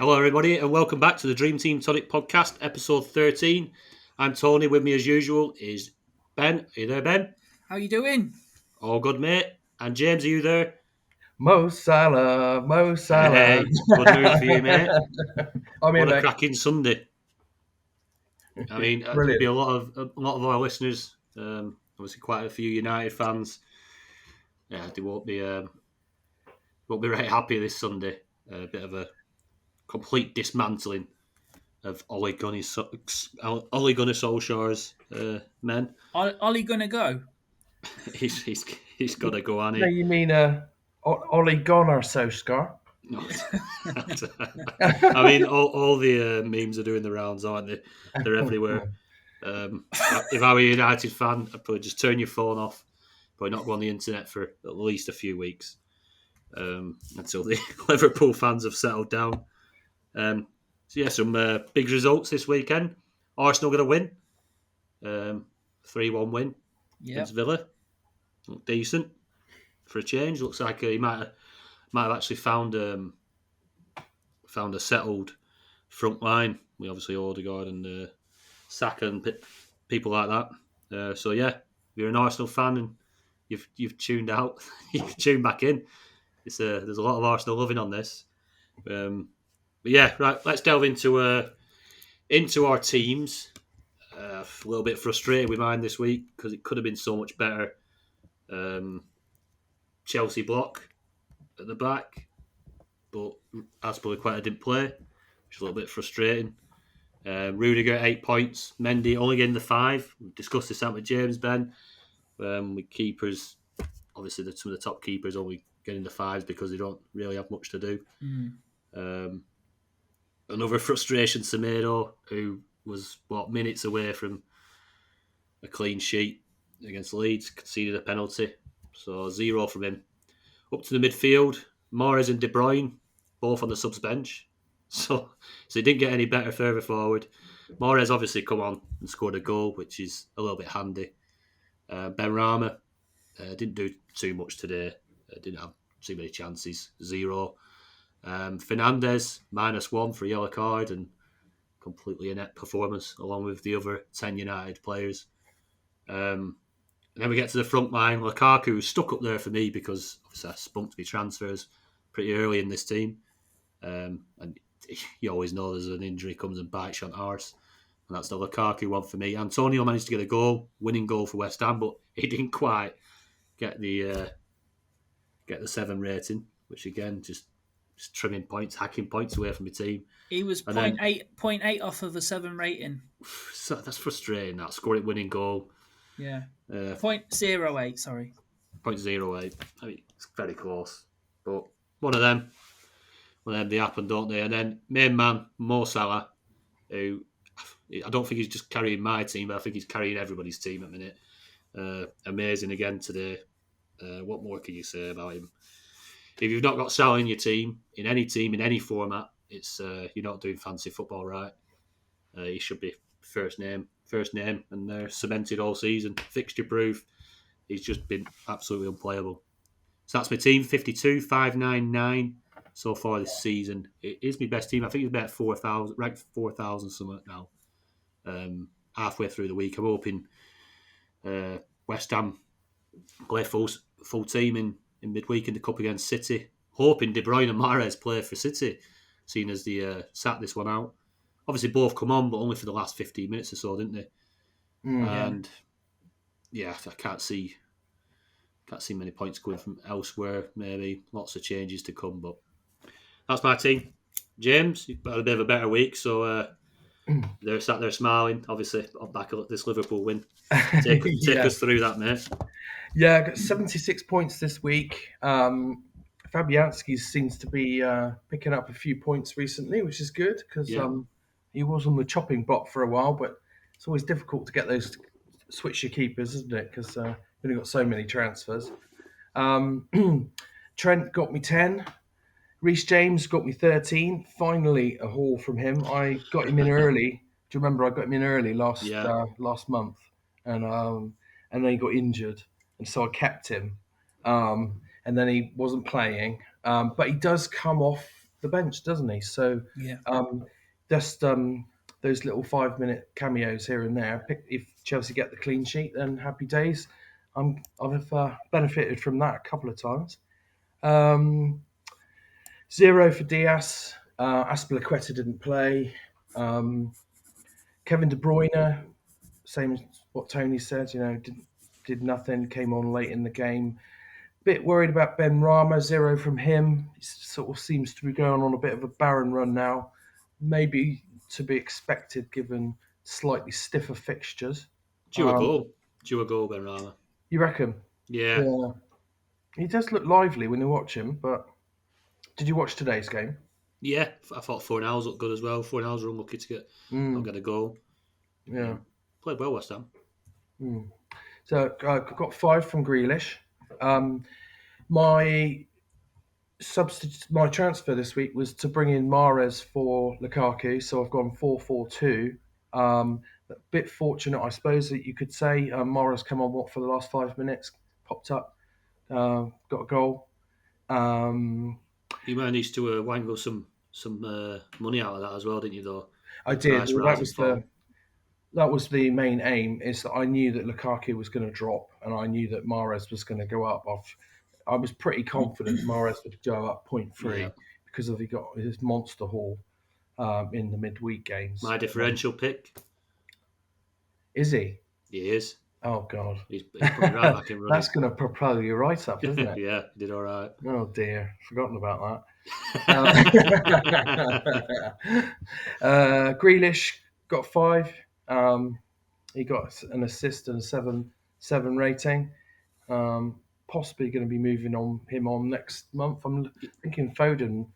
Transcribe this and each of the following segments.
Hello, everybody, and welcome back to the Dream Team Tonic podcast, episode 13. I'm Tony. With me, as usual, is Ben. Are you there, Ben? How you doing? All good, mate. And James, are you there? Mo Salah. Hey, good news for you, mate. I'm here, What a mate. cracking Sunday! I mean, there'll Brilliant. be a lot of our listeners. Obviously, quite a few United fans. Yeah, they won't be very happy this Sunday. A bit of a complete dismantling of Ole Gunnar Solskjaer's men. Ollie gonna go? He's got to go on No, it. you mean Ole Gunnar Solskjaer? No. I mean, all the memes are doing the rounds, aren't they? They're everywhere. If I were a United fan, I'd probably just turn your phone off. Probably not go on the internet for at least a few weeks until the Liverpool fans have settled down. So yeah, some big results this weekend. Arsenal going to win. 3-1 win against Villa. Look decent for a change. Looks like he might have actually found a settled front line. We obviously Odegaard and Saka and people like that. So yeah, if you're an Arsenal fan and you've tuned out, you can tune back in. There's a lot of Arsenal loving on this. But yeah, right. Let's delve into our teams. A little bit frustrated with mine this week because it could have been so much better. Chelsea block at the back, but Azpilicueta didn't play, which is a little bit frustrating. Rudiger 8 points, Mendy only getting the 5. We've discussed this out with James, Ben. With keepers, obviously some of the top keepers only getting the 5s because they don't really have much to do. Another frustration, Semedo, who was minutes away from a clean sheet against Leeds, conceded a penalty. So 0 from him. Up to the midfield, Mahrez and De Bruyne, both on the subs bench. So he didn't get any better further forward. Mahrez obviously come on and scored a goal, which is a little bit handy. Benrahma didn't do too much today. Didn't have too many chances. 0. Fernandes, -1 for a yellow card and completely inept performance along with the other 10 United players. And then we get to the front line. Lukaku stuck up there for me because obviously I spunked my transfers pretty early in this team. And you always know there's an injury comes and bites you on arse. And that's the Lukaku one for me. Antonio managed to get a goal, winning goal for West Ham, but he didn't quite get the 7 rating, which again, just trimming points, hacking points away from the team. He was 0.8 off of a 7 rating. So that's frustrating. That scoring winning goal. Yeah. 0.08, sorry. 0.08. I mean, it's very close. But one of them, they happen, don't they? And then main man, Mo Salah, who I don't think he's just carrying my team, but I think he's carrying everybody's team at the minute. Amazing again today. What more can you say about him? If you've not got Salah in your team, in any format, it's you're not doing fancy football right. He should be first name, and they're cemented all season, fixture proof. He's just been absolutely unplayable. So that's my team, 52, 599 so far this season. It is my best team. I think it's about 4,000, ranked 4,000 something now. Halfway through the week, I'm hoping West Ham play full team in midweek in the cup against City. Hoping De Bruyne and Mahrez play for City, seeing as they sat this one out. Obviously, both come on, but only for the last 15 minutes or so, didn't they? And yeah, I can't see many points going from elsewhere. Maybe lots of changes to come, but that's my team. James, you've had a bit of a better week, so they're sat there smiling. Obviously, on back of this Liverpool win. Take us through that, mate. Yeah, I got 76 points this week. Fabianski seems to be picking up a few points recently, which is good because he was on the chopping block for a while, but it's always difficult to get those switch your keepers, isn't it? Because we've only got so many transfers. Trent got me 10. Reece James got me 13. Finally, a haul from him. I got him in early. Do you remember I got him in early last month? And then he got injured. And so I kept him. And then he wasn't playing. But he does come off the bench, doesn't he? So Yeah. just those little 5-minute cameos here and there. If Chelsea get the clean sheet, then happy days. I've benefited from that a couple of times. 0 for Diaz. Aspilicueta didn't play. Kevin De Bruyne, same as what Tony said. Did nothing. Came on late in the game. Bit worried about Ben Rama. 0 from him. He sort of seems to be going on a bit of a barren run now. Maybe to be expected given slightly stiffer fixtures. Due a goal, Benrahma. You reckon? Yeah. He does look lively when you watch him. But did you watch today's game? Yeah, I thought Fornals looked good as well. Fornals were unlucky to not get a goal. Yeah. Played well, West Ham. So got 5 from Grealish. My transfer this week was to bring in Mahrez for Lukaku, so I've gone 4-4-2. A bit fortunate, I suppose, that you could say. Mahrez come on for the last 5 minutes, popped up, got a goal. You managed to wangle some money out of that as well, didn't you? Though I did. Nice That was the main aim. Is that I knew that Lukaku was going to drop, and I knew that Mahrez was going to go up. I was pretty confident Mahrez would go up 0.3 because he got his monster haul in the midweek games. My differential pick. Is he? He is. Oh God, he's putting right back in running. That's going to propel you right up, isn't it? Yeah, he did all right. Oh dear, forgotten about that. Grealish got 5. He got an assist and a 7 rating. Possibly going to be moving him on next month. I'm thinking Foden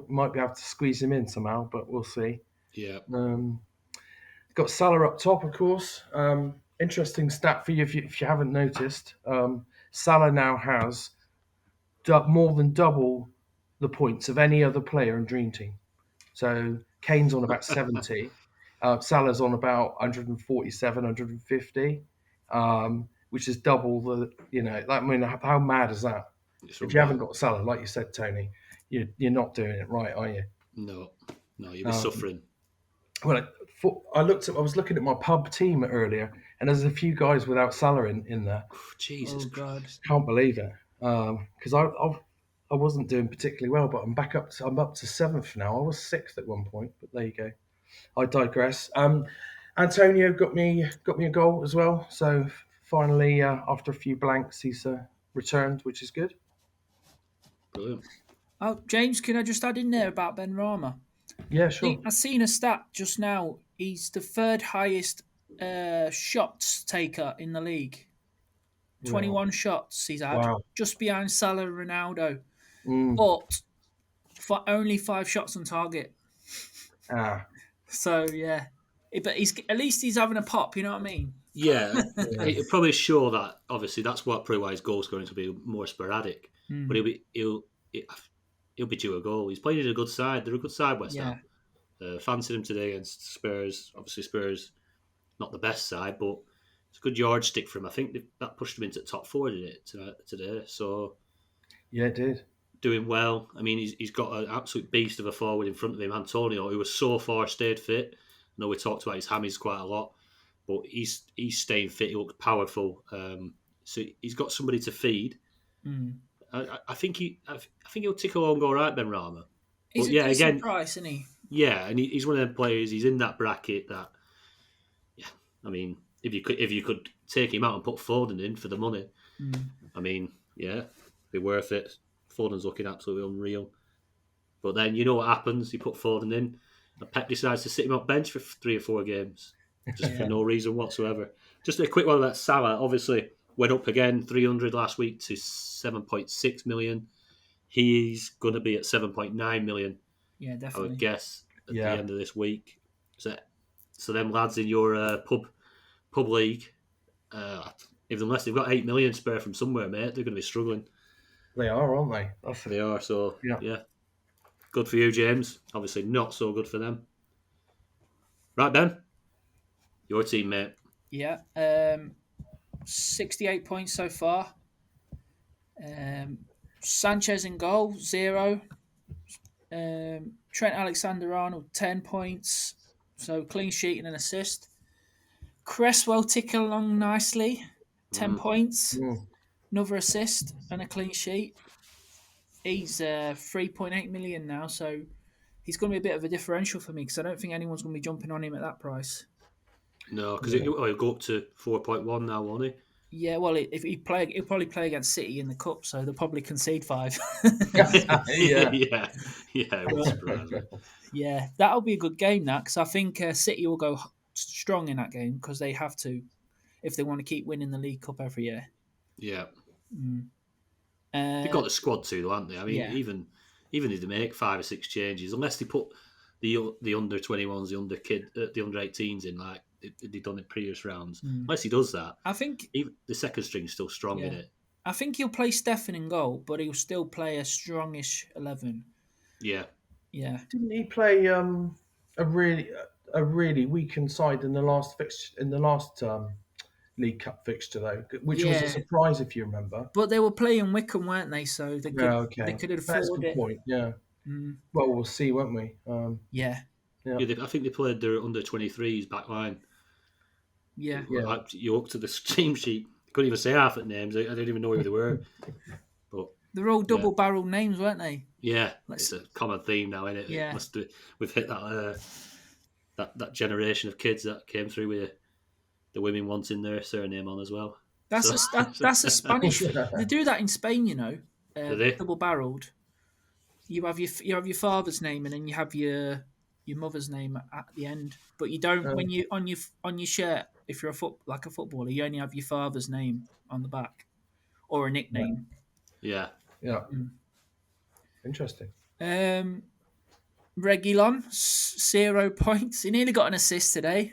might be able to squeeze him in somehow, but we'll see. Yeah. Got Salah up top, of course. Interesting stat for you if you haven't noticed. Salah now has more than double the points of any other player in Dream Team. So Kane's on about 70. Salah's on about 147, 150, which is double the, I mean, how mad is that? If you haven't got Salah, like you said, Tony, you're not doing it right, are you? No, you'll be suffering. Well, I was looking at my pub team earlier, and there's a few guys without Salah in there. Jesus Christ. Can't believe it. Because I wasn't doing particularly well, but I'm up to 7th now. I was 6th at one point, but there you go. I digress. Antonio got me a goal as well. So finally, after a few blanks, he's returned, which is good. Brilliant. Oh, James, can I just add in there about Benrahma? Yeah, sure. I've seen a stat just now. He's the 3rd highest shots taker in the league. 21 shots he's had, just behind Salah and Ronaldo. But for only 5 shots on target. So, yeah. But at least he's having a pop, you know what I mean? Yeah. It probably show that, obviously, that's probably why his goal scoring to be more sporadic. But he'll be due a goal. He's playing in a good side. They're a good side, West Ham. Fancied him today against Spurs. Obviously, Spurs, not the best side, but it's a good yardstick for him. I think that pushed him into the top 4, didn't it, today? So, yeah, it did. Doing well. I mean, he's got an absolute beast of a forward in front of him, Antonio, who was so far stayed fit. I know we talked about his hammies quite a lot, but he's staying fit. He looks powerful. So he's got somebody to feed. I think he'll tick along all right, Benrahma. He's a decent price, isn't he? Yeah, and he's one of them players. He's in that bracket that, I mean, if you could take him out and put Foden in for the money, I mean, it'd be worth it. Foden's looking absolutely unreal. But then you know what happens? You put Foden in, and Pep decides to sit him on bench for 3 or 4 games, just for no reason whatsoever. Just a quick one about Salah. Obviously, went up again, 300 last week to 7.6 million. He's going to be at 7.9 million. Yeah, definitely. I would guess at the end of this week. So them lads in your pub league, unless they've got 8 million spare from somewhere, mate, they're going to be struggling. They are, aren't they? They are. So yeah, good for you, James. Obviously, not so good for them. Right, Ben, your team, mate. Yeah, 68 points so far. Sanchez in goal, 0. Trent Alexander-Arnold, 10 points. So clean sheet and an assist. Cresswell ticking along nicely, 10 points. Another assist and a clean sheet. He's 3.8 million now, so he's going to be a bit of a differential for me because I don't think anyone's going to be jumping on him at that price. No, because he'll go up to 4.1 now, won't he? Yeah, well, if he'll probably play against City in the cup, so they'll probably concede 5. Yeah. yeah, it would surprise me. Yeah, that'll be a good game, that, because I think City will go strong in that game because they have to if they want to keep winning the League Cup every year. Yeah. They've got the squad too, though, haven't they? I mean, even if they make 5 or 6 changes, unless they put the under 21s, the under 18s in like they've done in previous rounds. Unless he does that, I think even the second string's still strong in it. I think he'll play Stefan in goal, but he'll still play a strongish 11. Yeah. Didn't he play a really weakened side in the last League Cup fixture though, which was a surprise if you remember. But they were playing Wickham, weren't they? So they could they could afford That's a good point. Yeah. Well, we'll see, won't we? Yeah. I think they played their under 23s back line. Yeah. Like, you look to the team sheet, you couldn't even say half the names. I didn't even know who they were. But they're all double-barreled names, weren't they? Yeah, it's a common theme now, isn't it? Yeah. We've hit that generation of kids that came through with the women wanting their surname on as well. That's a Spanish. They do that in Spain, you know. Double-barreled. You have your father's name and then you have your mother's name at the end, but you don't when you on your shirt. If you're a footballer, you only have your father's name on the back or a nickname. Yeah. Interesting. Reguilon, 0 points. He nearly got an assist today.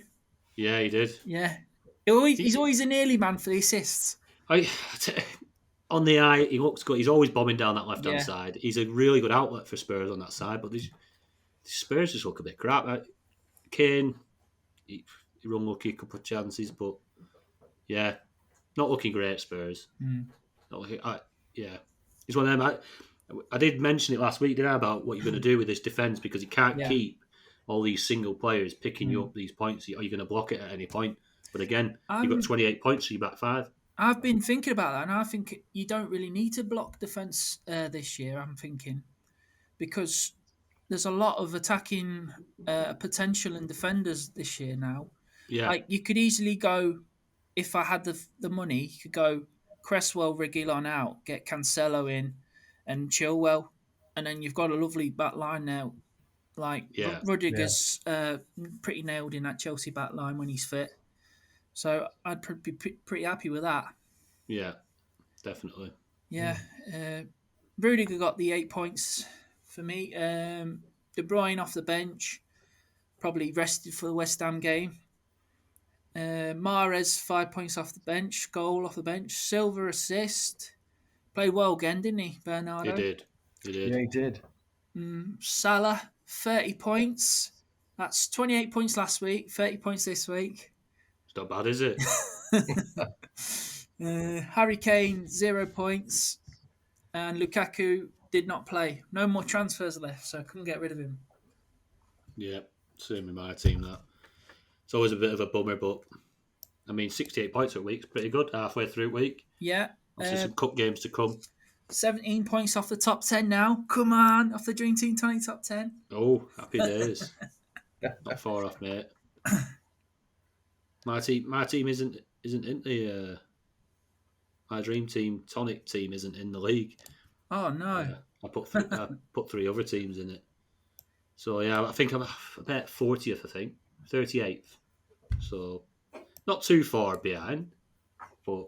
Yeah, he did. Yeah, he's always a nearly man for the assists. On the eye, he looks good. He's always bombing down that left-hand side. He's a really good outlet for Spurs on that side, but the Spurs just look a bit crap. Kane, he run lucky a couple of chances, but not looking great, Spurs. Not looking, he's one of them. I did mention it last week, didn't I, about what you're going to do with this defence because you can't keep all these single players picking you up these points. Are you going to block it at any point? But again, you've got 28 points, so you're back 5. I've been thinking about that, and I think you don't really need to block defence this year, I'm thinking, because there's a lot of attacking potential in defenders this year now. Yeah. Like, you could easily go, if I had the money, you could go Cresswell, Reguilon out, get Cancelo in, and Chilwell, and then you've got a lovely back line now. Like, Rudiger's pretty nailed in that Chelsea back line when he's fit. So I'd be pretty happy with that. Yeah, definitely. Yeah. Rudiger got the 8 points for me. De Bruyne off the bench, probably rested for the West Ham game. Mahrez, 5 points off the bench, goal off the bench. Silva assist. Played well again, didn't he, Bernardo? He did. Yeah, he did. Salah, 30 points. That's 28 points last week, 30 points this week. It's not bad, is it? Harry Kane, 0 points. And Lukaku did not play. No more transfers left, so I couldn't get rid of him. Yeah, same with my team, that. It's always a bit of a bummer, but, I mean, 68 points a week's pretty good, halfway through the week. Yeah. Obviously, some cup games to come. 17 points off the top 10 now. Come on, off the Dream Team Tonic top 10. Oh, happy days. Not far off, mate. My team isn't in the my Dream Team Tonic team isn't in the league. Oh no! I put 3 other teams in it. So yeah, I think I'm about 40th. I think 38th. So not too far behind, but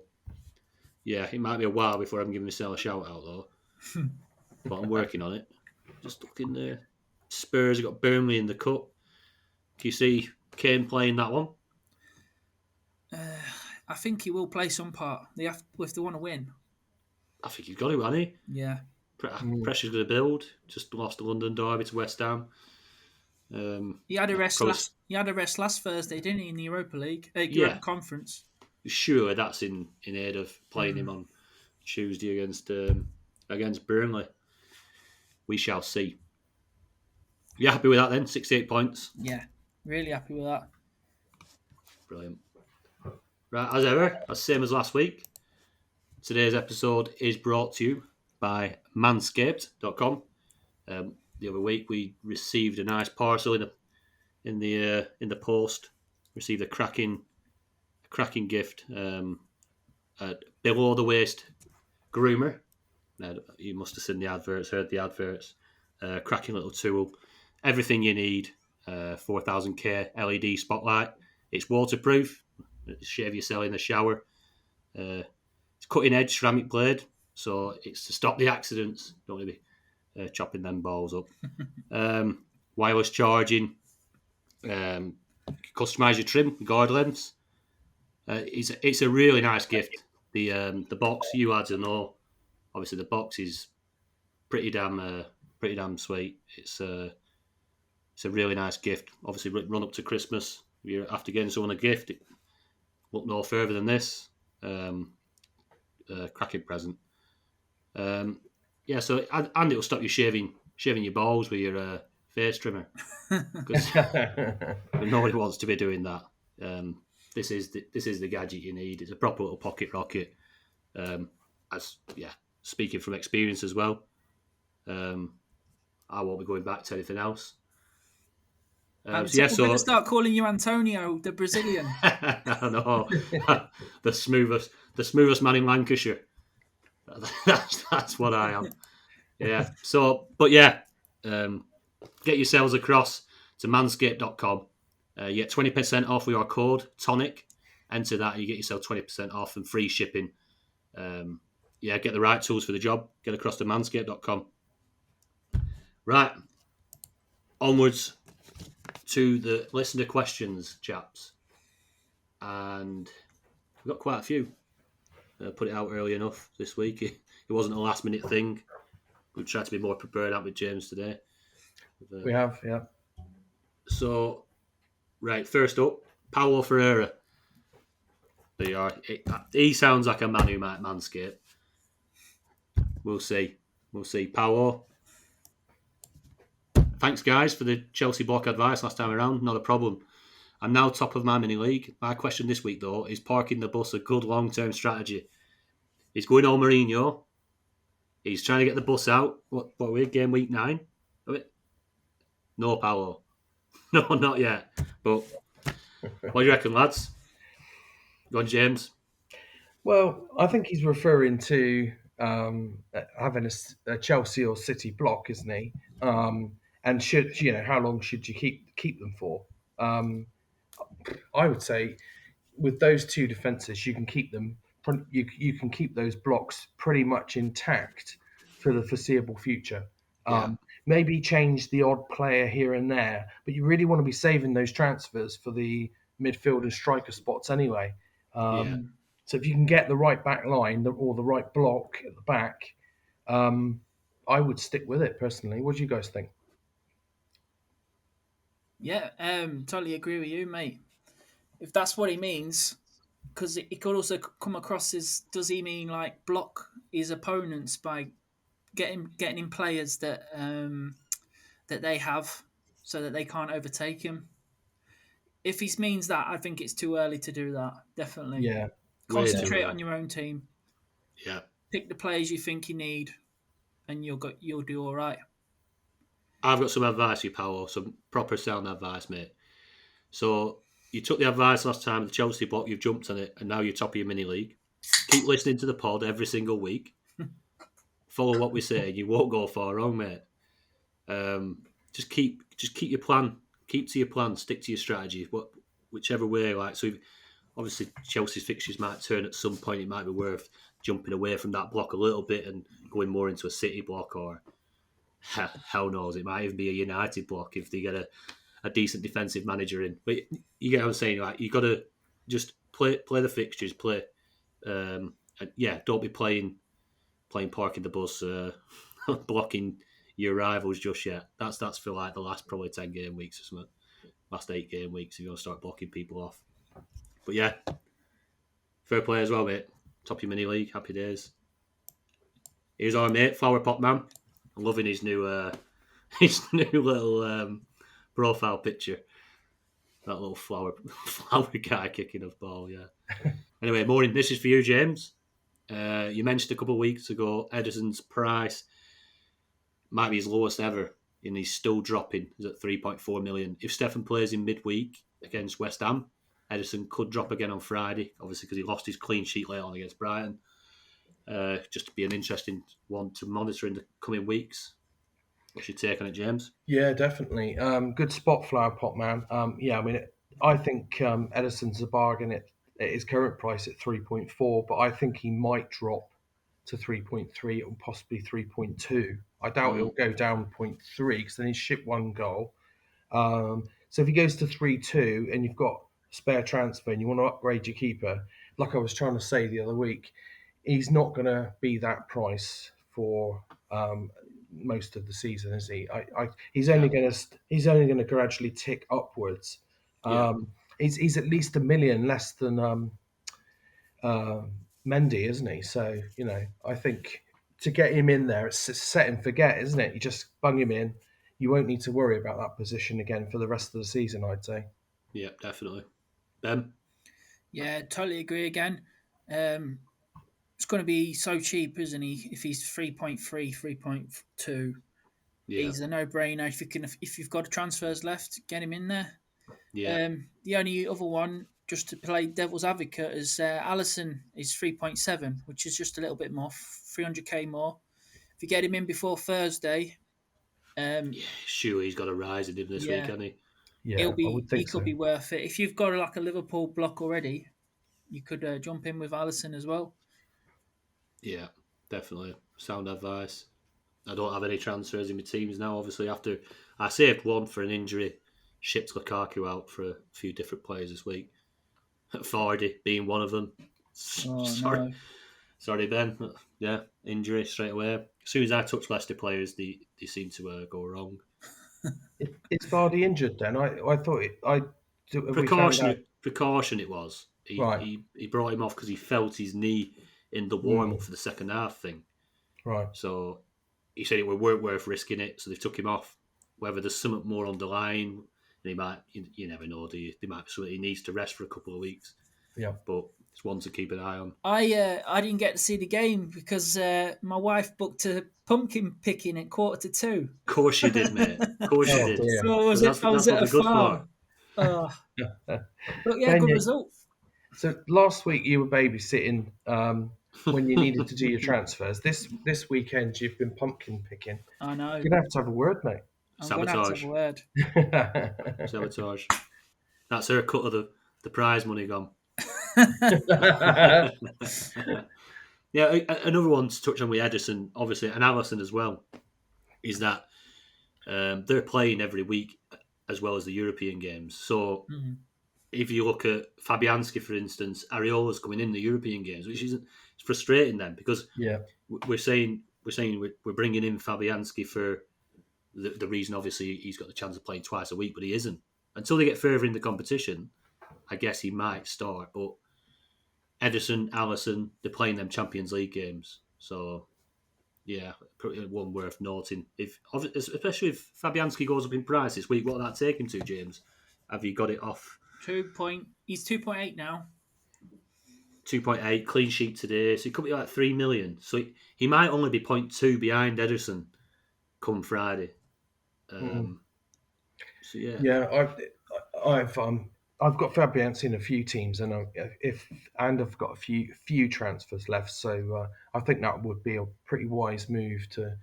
yeah, it might be a while before I'm giving myself a shout out though. But I'm working on it. Just looking there. Spurs have got Burnley in the cup. Can you see Kane playing that one? I think he will play some part. If they want to win. I think he's got it, hasn't he? Yeah. Pressure's going to build. Just lost the London derby to West Ham. He had a rest last Thursday, didn't he, in the Europa League? Europa Conference. Sure, that's in aid of playing him on Tuesday against Burnley. We shall see. You happy with that then? 68 points. Yeah, really happy with that. Brilliant. Right, as ever, as same as last week, today's episode is brought to you by manscaped.com. The other week we received a nice parcel in the post. Received a cracking gift. A below the waist groomer. You must have seen the adverts, heard the adverts. Cracking little tool. Everything you need. 4000K LED spotlight. It's waterproof. Shave yourself in the shower. It's cutting edge ceramic blade, so it's to stop the accidents. Don't want to be chopping them balls up. Wireless charging. Customize your trim, guard lengths. It's a really nice gift. The box, you had to know. Obviously, the box is pretty damn sweet. It's a really nice gift. Obviously, run up to Christmas. If you're after getting someone a gift, look no further than this. Cracking present. So and it'll stop you shaving your balls with your face trimmer, because nobody wants to be doing that. This is the gadget you need. It's a proper little pocket rocket. Speaking from experience as well, I won't be going back to anything else. We're going to start calling you Antonio, the Brazilian. I know. the smoothest man in Lancashire. That's what I am. Yeah. So, but yeah, get yourselves across to manscaped.com. You get 20% off with our code Tonic. Enter that, and you get yourself 20% off and free shipping. Get the right tools for the job. Get across to manscaped.com. Right. Onwards to the listener questions, chaps. And we've got quite a few. Put it out early enough this week. It wasn't a last minute thing. We've tried to be more prepared out with James today. We have, yeah. So, right, first up, Paulo Ferreira. There you are. He sounds like a man who might manscape. We'll see. Paulo. Thanks, guys, for the Chelsea block advice last time around. Not a problem. I'm now top of my mini league. My question this week, though, is parking the bus a good long-term strategy? He's going on Mourinho. He's trying to get the bus out. What are we? Game week 9? No, Paulo. No, not yet. But what do you reckon, lads? Go on, James. Well, I think he's referring to having a Chelsea or City block, isn't he? And how long should you keep them for? I would say with those two defences, you can keep them. You can keep those blocks pretty much intact for the foreseeable future. Maybe change the odd player here and there, but you really want to be saving those transfers for the midfield and striker spots anyway. So if you can get the right back line or the right block at the back, I would stick with it personally. What do you guys think? Yeah, totally agree with you, mate. If that's what he means, because it could also come across as, does he mean like block his opponents by getting in players that that they have so that they can't overtake him? If he means that, I think it's too early to do that. Definitely. Yeah. Concentrate on your own team. Yeah. Pick the players you think you need, and you'll do all right. I've got some advice for you, Paulo. Some proper sound advice, mate. So you took the advice last time, the Chelsea block, you've jumped on it, and now you're top of your mini league. Keep listening to the pod every single week. Follow what we say, and you won't go far wrong, mate. Just keep your plan. Keep to your plan. Stick to your strategy. Whichever way, so obviously Chelsea's fixtures might turn at some point. It might be worth jumping away from that block a little bit and going more into a City block, or hell knows, it might even be a United block if they get a decent defensive manager in. But you get what I'm saying, right? You got to just play the fixtures, and don't be playing parking the bus, blocking your rivals just yet. That's for like the last probably 10 game weeks or something. Last 8 game weeks if you want to start blocking people off. But yeah, fair play as well, mate. Top of your mini league, happy days. Here's our mate, Flower Pot Man. I'm loving his new his new little profile picture. That little flower guy kicking a ball, yeah. Anyway, Maureen, this is for you, James. You mentioned a couple of weeks ago Ederson's price might be his lowest ever, and he's still dropping. He's at 3.4 million. If Stefan plays in midweek against West Ham, Ederson could drop again on Friday, obviously because he lost his clean sheet late on against Brighton. Just to be an interesting one to monitor in the coming weeks. What's your take on it, James? Yeah, definitely. Good spot, Flower Pot Man. Yeah, I mean, I think Ederson's a bargain at his current price at 3.4, but I think he might drop to 3.3 or possibly 3.2. I doubt he'll go down 0.3 because then he's shipped one goal. So if he goes to 3.2 and you've got spare transfer and you want to upgrade your keeper, like I was trying to say the other week, he's not going to be that price for most of the season, is he? He's only going to gradually tick upwards. He's at least $1 million less than Mendy, isn't he? So I think to get him in there, it's set and forget, isn't it? You just bung him in. You won't need to worry about that position again for the rest of the season, I'd say. Yeah, definitely. Ben? Yeah, totally agree again. It's going to be so cheap, isn't he? If he's 3.3, 3.2, he's a no-brainer. If you've got transfers left, get him in there. Yeah. The only other one, just to play devil's advocate, is Alisson is 3.7, which is just a little bit more, 300k more. If you get him in before Thursday, sure, he's got a rise in him this week, hasn't he? Yeah, he could be worth it. If you've got like a Liverpool block already, you could jump in with Alisson as well. Yeah, definitely. Sound advice. I don't have any transfers in my teams now, obviously, after I saved one for an injury, shipped Lukaku out for a few different players this week. Vardy being one of them. No. Sorry, Ben. Yeah, injury straight away. As soon as I touch Leicester players, they seem to go wrong. Is Vardy injured then? I thought Precaution it was. He brought him off because he felt his knee in the warm-up for the second half thing. Right. So he said it weren't worth risking it, so they took him off. Whether there's something more on the line, and he might, you never know, do you? There might be something he needs to rest for a couple of weeks. Yeah. But it's one to keep an eye on. I didn't get to see the game because my wife booked a pumpkin picking at 1:45. Of course you did, mate. Of course you did. So I was at a farm. But yeah, good result. So last week you were babysitting when you needed to do your transfers. This weekend you've been pumpkin picking. I know. You're going to have a word, mate. I'm going to have a word. Sabotage. That's her cut of the prize money gone. Yeah, another one to touch on with Ederson, obviously, and Alisson as well, is that they're playing every week as well as the European games. So if you look at Fabianski, for instance, Areola's coming in the European games, which isn't it's frustrating then because we're saying we're bringing in Fabianski for the reason, obviously, he's got the chance of playing twice a week, but he isn't. Until they get further in the competition, I guess he might start. But Ederson, Alisson, they're playing them Champions League games. So, yeah, probably one worth noting. Especially if Fabianski goes up in price this week, what will that take him to, James? Have you got it off? He's 2.8 now. 2.8, clean sheet today. So he could be like 3 million. So he might only be 0.2 behind Ederson come Friday. So yeah, I've got Fabianski in a few teams, and I've got a few transfers left. So I think that would be a pretty wise move to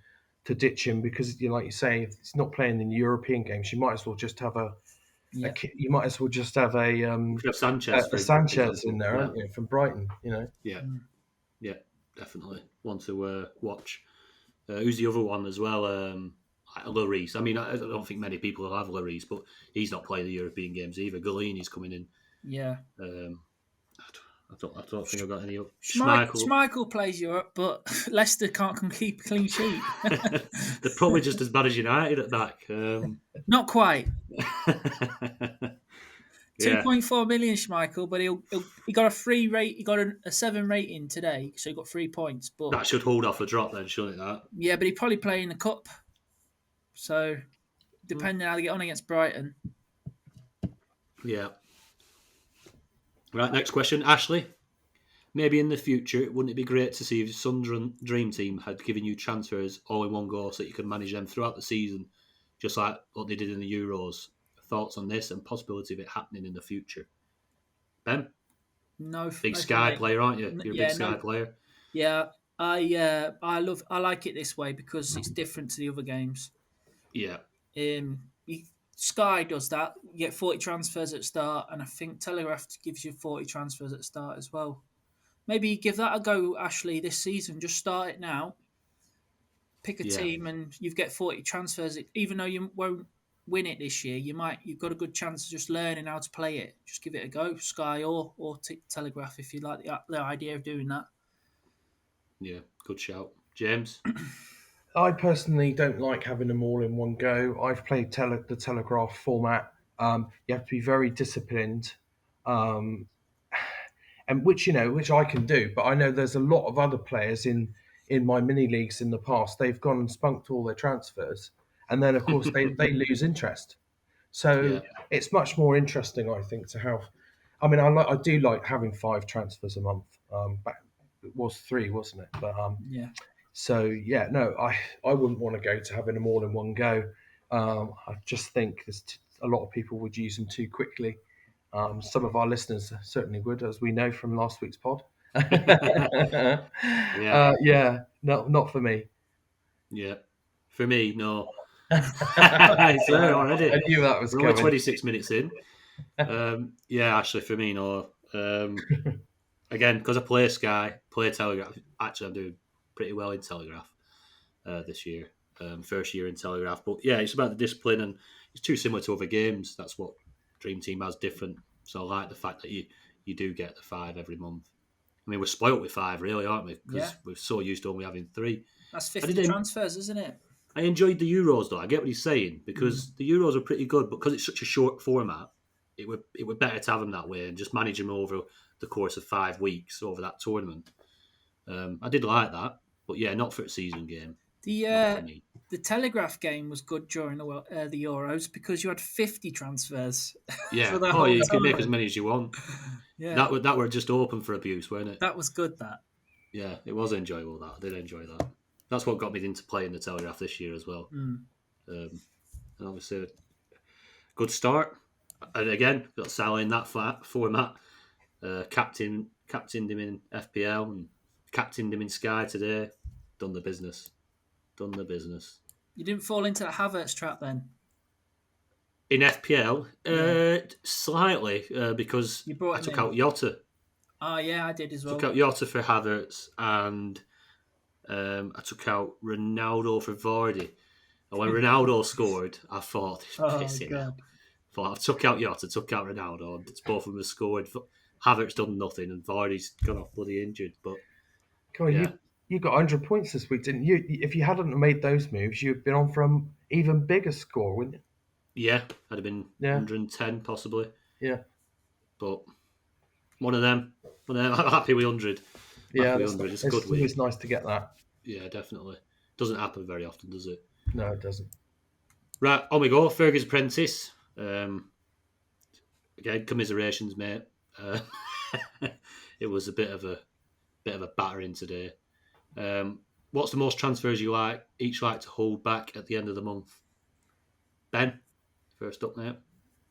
ditch him because, like you say, if he's not playing in the European games, you might as well just have Sanchez in there, aren't you, from Brighton? Yeah, definitely one to watch. Who's the other one as well? Lloris. I mean, I don't think many people will have Lloris, but he's not playing the European games either. Galini's coming in. Yeah. I don't think I've got any up. Schmeichel plays Europe, but Leicester can't keep a clean sheet. They're probably just as bad as United at back. Not quite. 2.4 million Schmeichel, but he got a free rate. He got a 7 rating today, so he got 3 points. But that should hold off a drop then, shouldn't it? That. Yeah, but he probably play in the cup. So, depending how they get on against Brighton. Yeah. Right, next question. Ashley, maybe in the future, wouldn't it be great to see if Sunderland Dream Team had given you transfers all in one go so that you could manage them throughout the season, just like what they did in the Euros? Thoughts on this and possibility of it happening in the future? Ben? No, Big no Sky me. player, aren't you? You're a big Sky player. Yeah, I like it this way because it's different to the other games. Yeah. Sky does that. You get 40 transfers at start, and I think Telegraph gives you 40 transfers at start as well. Maybe give that a go, Ashley, this season. Just start it now. Pick a team, and you get 40 transfers. Even though you won't win it this year, you've got a good chance of just learning how to play it. Just give it a go, Sky or Telegraph, if you like the idea of doing that. Yeah, good shout. James? I personally don't like having them all in one go. I've played the Telegraph format. You have to be very disciplined, and which I can do. But I know there's a lot of other players in my mini leagues in the past. They've gone and spunked all their transfers, and then of course they lose interest. So it's much more interesting, I think, to have. I mean, I do like having 5 transfers a month. It was 3, wasn't it? But yeah. So yeah, no, I wouldn't want to go to having them all in one go. I just think a lot of people would use them too quickly. Some of our listeners certainly would, as we know from last week's pod. Yeah, not for me. Yeah, for me, no. It's there already. I knew that was We're coming. only 26 minutes in. Yeah, actually, for me, no. Again, because I play Sky, play Telegraph. Actually, I'm doing pretty well in Telegraph this year. First year in Telegraph. But yeah, it's about the discipline, and it's too similar to other games. That's what Dream Team has different. So I like the fact that you do get the 5 every month. I mean, we're spoilt with 5, really, aren't we? Because we're so used to only having 3. That's 50 transfers, isn't it? I enjoyed the Euros, though. I get what he's saying, because the Euros are pretty good, but because it's such a short format, it would better to have them that way and just manage them over the course of 5 weeks over that tournament. I did like that, but yeah, not for a season game. The Telegraph game was good during the Euros because you had 50 transfers. Yeah, for that you can make as many as you want. Yeah, that were just open for abuse, weren't it? That was good. That. Yeah, it was enjoyable. That I did enjoy that. That's what got me into playing the Telegraph this year as well. And obviously, good start. And again, got Salah in that format. Captained him in FPL and captained him in Sky today. Done the business. You didn't fall into the Havertz trap then? In FPL, slightly, because I took out Jota. Oh, yeah, I did as well. Took out Jota for Havertz, and I took out Ronaldo for Vardy. And when Ronaldo scored, I thought, this pissing out. I took out Jota, took out Ronaldo, and both of them have scored. Havertz done nothing, and Vardy's gone off bloody injured. But you got 100 points this week, didn't you? If you hadn't made those moves, you'd been on for an even bigger score, wouldn't you? Yeah, I'd have been 110 possibly. Yeah, but one of them. I'm happy with 100. Yeah, it's a good week. It's nice to get that. Yeah, definitely. Doesn't happen very often, does it? No, it doesn't. Right, on we go. Fergie's Apprentice. Again, commiserations, mate. It was a bit of a battering today. What's the most transfers you each like to hold back at the end of the month? Ben, first up, mate.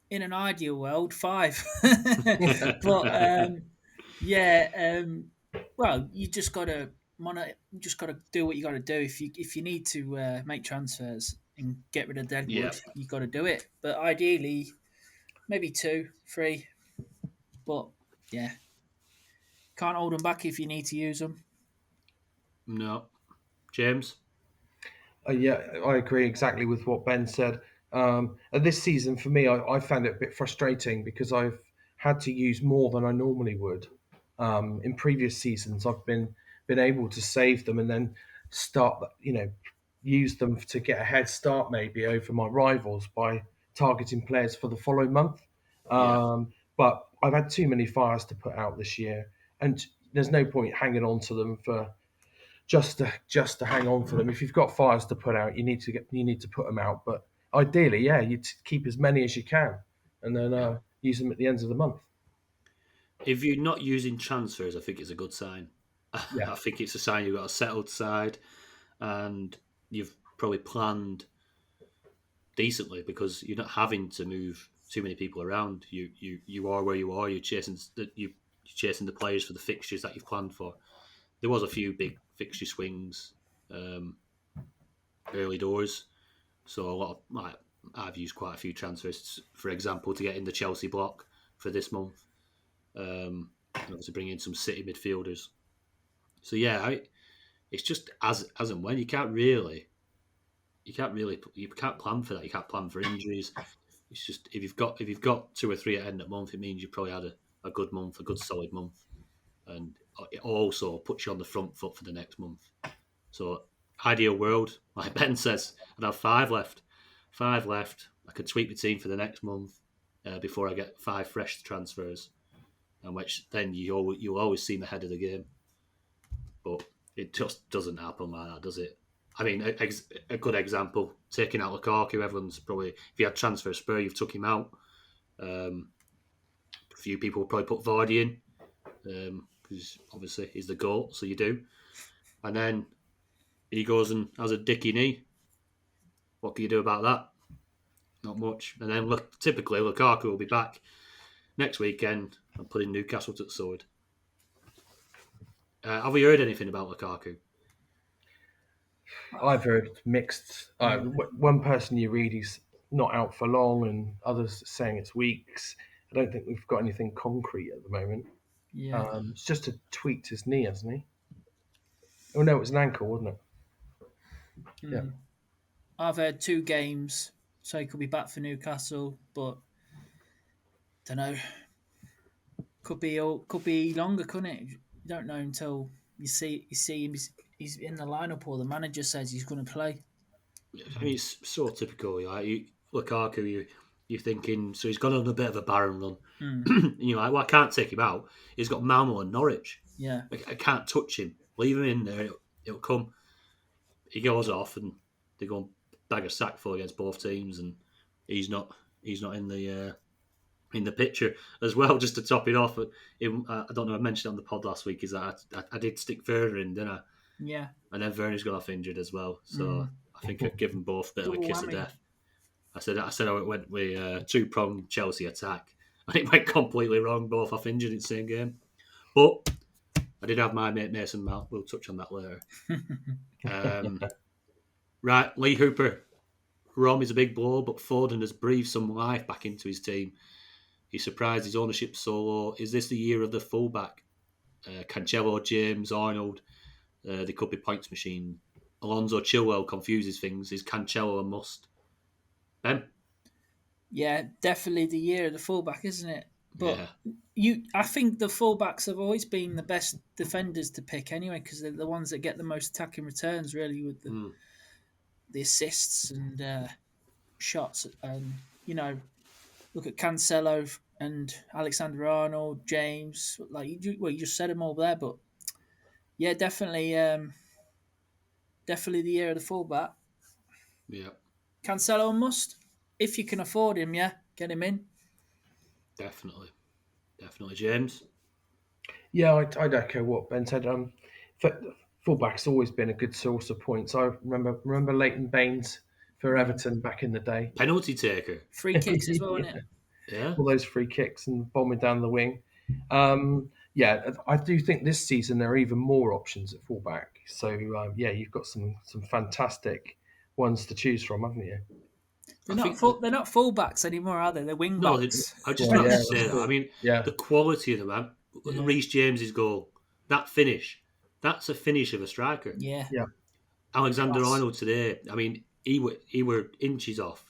In an ideal world, 5. But well, you just gotta do what you gotta do. If you need to make transfers and get rid of Deadwood, you got to do it. But ideally, maybe 2, 3. But yeah, can't hold them back if you need to use them. No, James. Yeah, I agree exactly with what Ben said. This season, for me, I found it a bit frustrating because I've had to use more than I normally would. In previous seasons, I've been able to save them and then use them to get a head start maybe over my rivals by targeting players for the following month. But I've had too many fires to put out this year, and there's no point hanging on to them for just to hang on for them. If you've got fires to put out, you need to put them out. But ideally, yeah, you keep as many as you can, and then use them at the end of the month. If you're not using transfers, I think it's a good sign. Yeah. I think it's a sign you've got a settled side, and you've probably planned decently because you're not having to move too many people around. You are where you are. You're chasing the players for the fixtures that you've planned for. There was a few big fixture swings early doors, so a lot of I've used quite a few transfers, for example, to get in the Chelsea block for this month. And obviously bring in some City midfielders. So yeah, it's just as and when you can't plan for that. You can't plan for injuries. It's just if you've got 2 or 3 at the end of the month, it means you probably had a good month, a good solid month, and it also puts you on the front foot for the next month. So ideal world, like Ben says, I'd have 5 left. 5 left. I could tweak the team for the next month before I get 5 fresh transfers, and which then you'll always seem ahead of the game. But it just doesn't happen like that, does it? I mean, a good example, taking out Lukaku, everyone's probably, if you had transfer Spur, you've took him out. A few people will probably put Vardy in, because obviously he's the GOAT, so you do. And then he goes and has a dicky knee. What can you do about that? Not much. And then typically Lukaku will be back next weekend and putting Newcastle to the sword. Have we heard anything about Lukaku? I've heard mixed. One person you read, he's not out for long, and others saying it's weeks. I don't think we've got anything concrete at the moment. Yeah. It's just tweaked his knee, hasn't he? Oh no, it was an ankle, wasn't it? Yeah. I've heard 2 games, so he could be back for Newcastle, but don't know. Could be longer, couldn't it? You don't know until you see him. He's in the lineup, or the manager says he's going to play. I mean, it's so typical. Lukaku, you're thinking, so he's gone on a bit of a barren run. And you're like, well, I can't take him out. He's got Malmo and Norwich. Yeah. I can't touch him. Leave him in there. It'll come. He goes off, and they go and bag a sackful against both teams, and he's not in the picture as well. Just to top it off, I don't know. I mentioned it on the pod last week. Is that I did stick Werner in, didn't I? Yeah. And then Werner's got off injured as well. So I think I've given both a bit of a kiss of death. I said I went with 2-pronged Chelsea attack, and it went completely wrong. Both off injured in the same game. But I did have my mate Mason Mount. We'll touch on that later. Right, Lee Hooper. Rom is a big blow, but Foden has breathed some life back into his team. He surprised his ownership solo. Is this the year of the fullback? Cancelo, James, Arnold. They could be points machine. Alonso Chilwell confuses things. Is Cancelo a must? Ben? Yeah, definitely the year of the fullback, isn't it? But I think the fullbacks have always been the best defenders to pick anyway, because they're the ones that get the most attacking returns, really, with the assists and shots. And look at Cancelo and Alexander-Arnold, James. You just said them all there, but yeah, definitely the year of the fullback. Yeah. Cancelo a must. If you can afford him, get him in. Definitely, James. Yeah, I'd echo what Ben said. Fullback's always been a good source of points. I remember Leighton Baines for Everton back in the day. Penalty taker. Free kicks as well, isn't it? Yeah. All those free kicks and bombing down the wing. I do think this season there are even more options at fullback. So you've got some fantastic ones to choose from, haven't you? They're not fullbacks anymore, are they? They're wing backs. I just about to say that. I mean, the quality of them, man. Reece James's goal, that finish, that's a finish of a striker. Yeah. Alexander-Arnold today, I mean, he were inches off.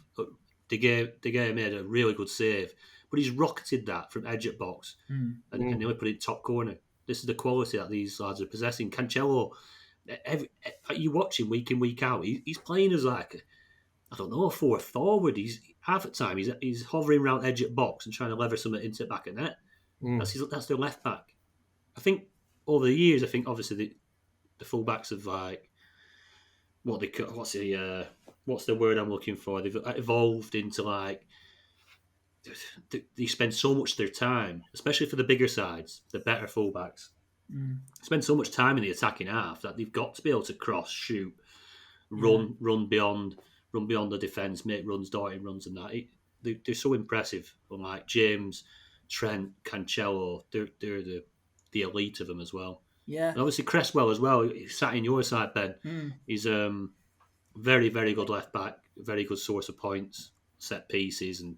De Gea made a really good save, but he's rocketed that from edge at box and nearly put it top corner. This is the quality that these lads are possessing. Cancelo, you watch him week in, week out, he's playing as like, I don't know, a fourth forward. He's half the time he's hovering around edge at box and trying to lever something into the back of net. That's their left back. I think over the years, obviously the fullbacks have like what's the word I'm looking for? They've evolved into like they spend so much of their time, especially for the bigger sides, the better fullbacks, spend so much time in the attacking half that they've got to be able to cross, shoot, run beyond the defence, make runs, darting runs, and that. They're so impressive. Unlike James, Trent, Cancelo, they're the elite of them as well. Yeah, and obviously Cresswell as well. He's sat in your side, Ben. He's very, very good left back, very good source of points, set pieces, and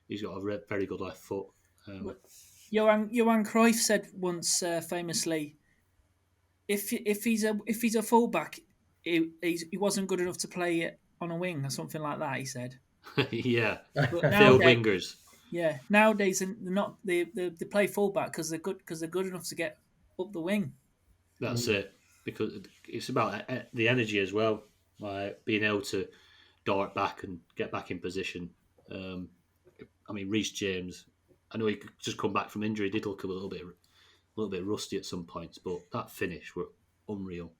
he's got a very good left foot. Johan Cruyff said once famously, if he's a fullback, he wasn't good enough to play on a wing or something like that. He said. Yeah, but field wingers. Yeah, nowadays they're not they play fullback because they're good enough to get up the wing. That's it, because it's about the energy as well, like being able to dart back and get back in position. I mean, Reece James, I know he could just come back from injury. He did look a little bit rusty at some points, but that finish were unreal,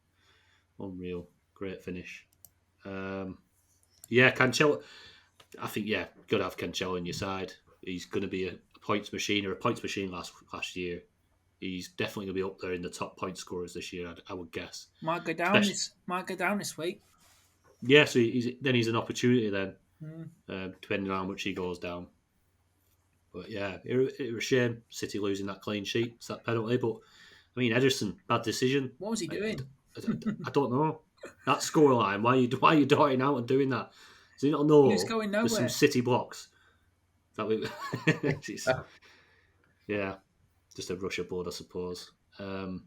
great finish. Cancelo. I think got to have Cancelo on your side. He's going to be a points machine last year. He's definitely going to be up there in the top point scorers this year, I would guess. Might go down this week. Yeah, so he's an opportunity then, depending on how much he goes down. But yeah, it was a shame City losing that clean sheet. It's that penalty, but I mean, Ederson, bad decision. What was he doing? I don't know. That scoreline, why are you darting out and doing that? Does he not know he was going nowhere. There's some City blocks? Yeah, just a rush aboard, I suppose. Aaron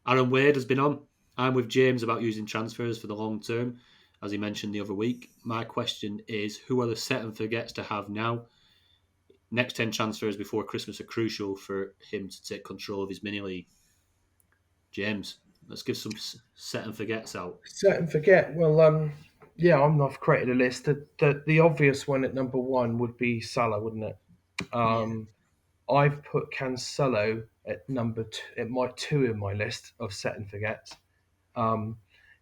Wade has been on. I'm with James about using transfers for the long term, as he mentioned the other week. My question is, who are the set and forgets to have now? Next 10 transfers before Christmas are crucial for him to take control of his mini league. James, let's give some set and forgets out. Set and forget. Well, I've created a list. The obvious one at number one would be Salah, wouldn't it? I've put Cancelo at number two in my list of set and forgets.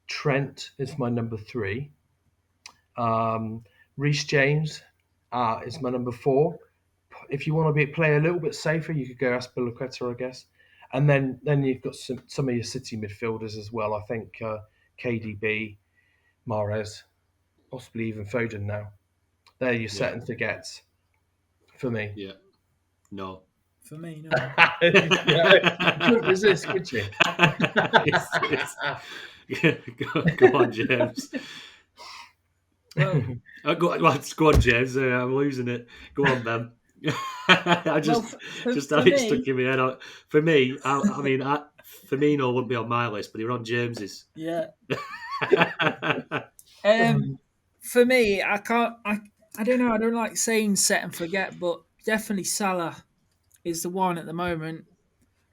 Trent is my number three. Reece James is my number four. If you want to play a little bit safer, you could go Azpilicueta, I guess. And then you've got some of your City midfielders as well. I think KDB, Mahrez, possibly even Foden now. They're your set and forgets for me. Yeah. No. For me, no. You couldn't resist, could you? Go on, James. Go on, James. I'm losing it. Go on, Ben. I just had it stuck in my head. For me, I mean, Firmino wouldn't be on my list, but he were on James's. Yeah. For me, I don't know. I don't like saying set and forget, but definitely Salah is the one at the moment.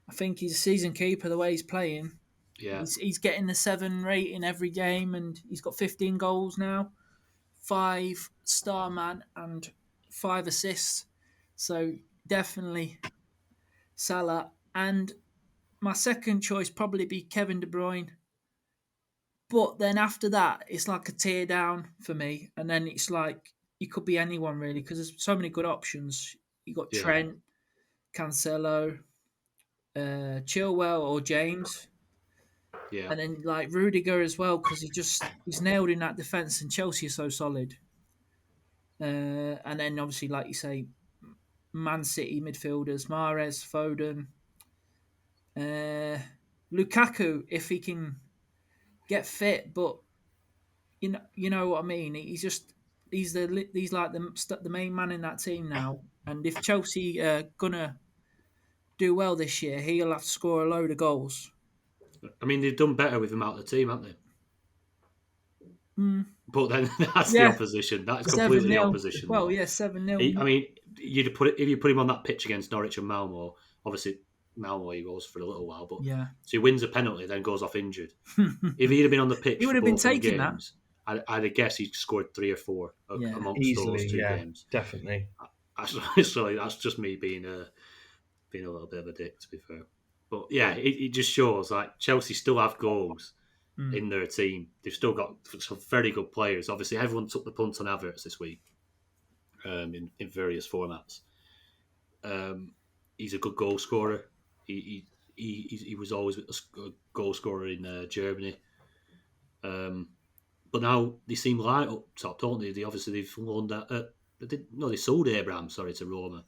I think he's a season keeper the way he's playing. Yeah, he's getting the 7 rating every game, and he's got 15 goals now, 5-star man, and 5 assists. So definitely Salah. And my second choice probably be Kevin De Bruyne. But then after that, it's like a tear down for me. And then it's like, it could be anyone really, because there's so many good options. You got Trent, Cancelo, Chilwell or James. Yeah. And then like Rudiger as well, because he's nailed in that defence, and Chelsea are so solid. And then obviously, like you say, Man City midfielders, Mahrez, Foden, Lukaku, if he can get fit, but you know what I mean. He's like the main man in that team now, and if Chelsea are gonna do well this year, he'll have to score a load of goals. I mean, they've done better with him out of the team, haven't they? Mm. But then that's the opposition. That is completely the opposition. Well, 7-0. I mean, if you put him on that pitch against Norwich and Malmo, obviously Malmo he was for a little while, but so he wins a penalty, then goes off injured. If he'd have been on the pitch, he would have been taking games, I'd have guessed he'd scored 3 or 4 amongst those 2 games. Definitely. So that's just me being a little bit of a dick, to be fair. But yeah, it just shows like Chelsea still have goals in their team. They've still got some very good players. Obviously, everyone took the punt on Havertz this week in various formats. He's a good goal scorer. He was always a goal scorer in Germany. But now they seem light up top, don't they? They've loaned that. They sold Abraham, to Roma.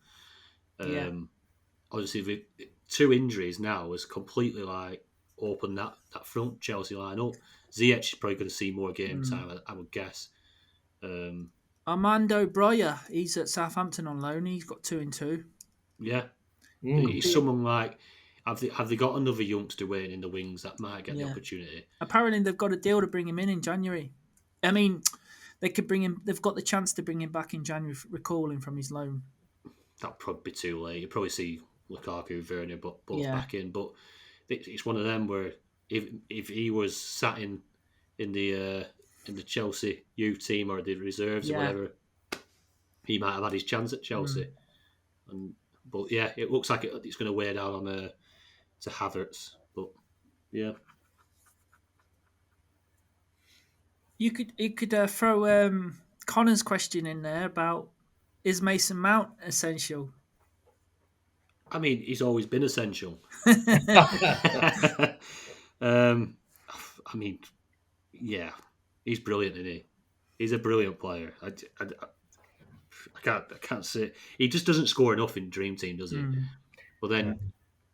Obviously, with 2 injuries now has completely opened that front Chelsea line up. Ziyech is probably going to see more game time, I would guess. Armando Broja, he's at Southampton on loan. He's got 2 and 2. Yeah, he's someone like. Have they got another youngster waiting in the wings that might get the opportunity? Apparently, they've got a deal to bring him in January. I mean, they could bring him. They've got the chance to bring him back in January, recalling from his loan. That'd probably be too late. You'd probably see Lukaku, Werner, both back in. But it's one of them where if he was sat in the Chelsea youth team or the reserves or whatever, he might have had his chance at Chelsea. But yeah, it looks like it's going to wear down on to Havertz. But yeah, you could throw Connor's question in there about, is Mason Mount essential? I mean, he's always been essential. I mean, yeah, he's brilliant, isn't he? He's a brilliant player. I can't say he just doesn't score enough in Dream Team, does he? But then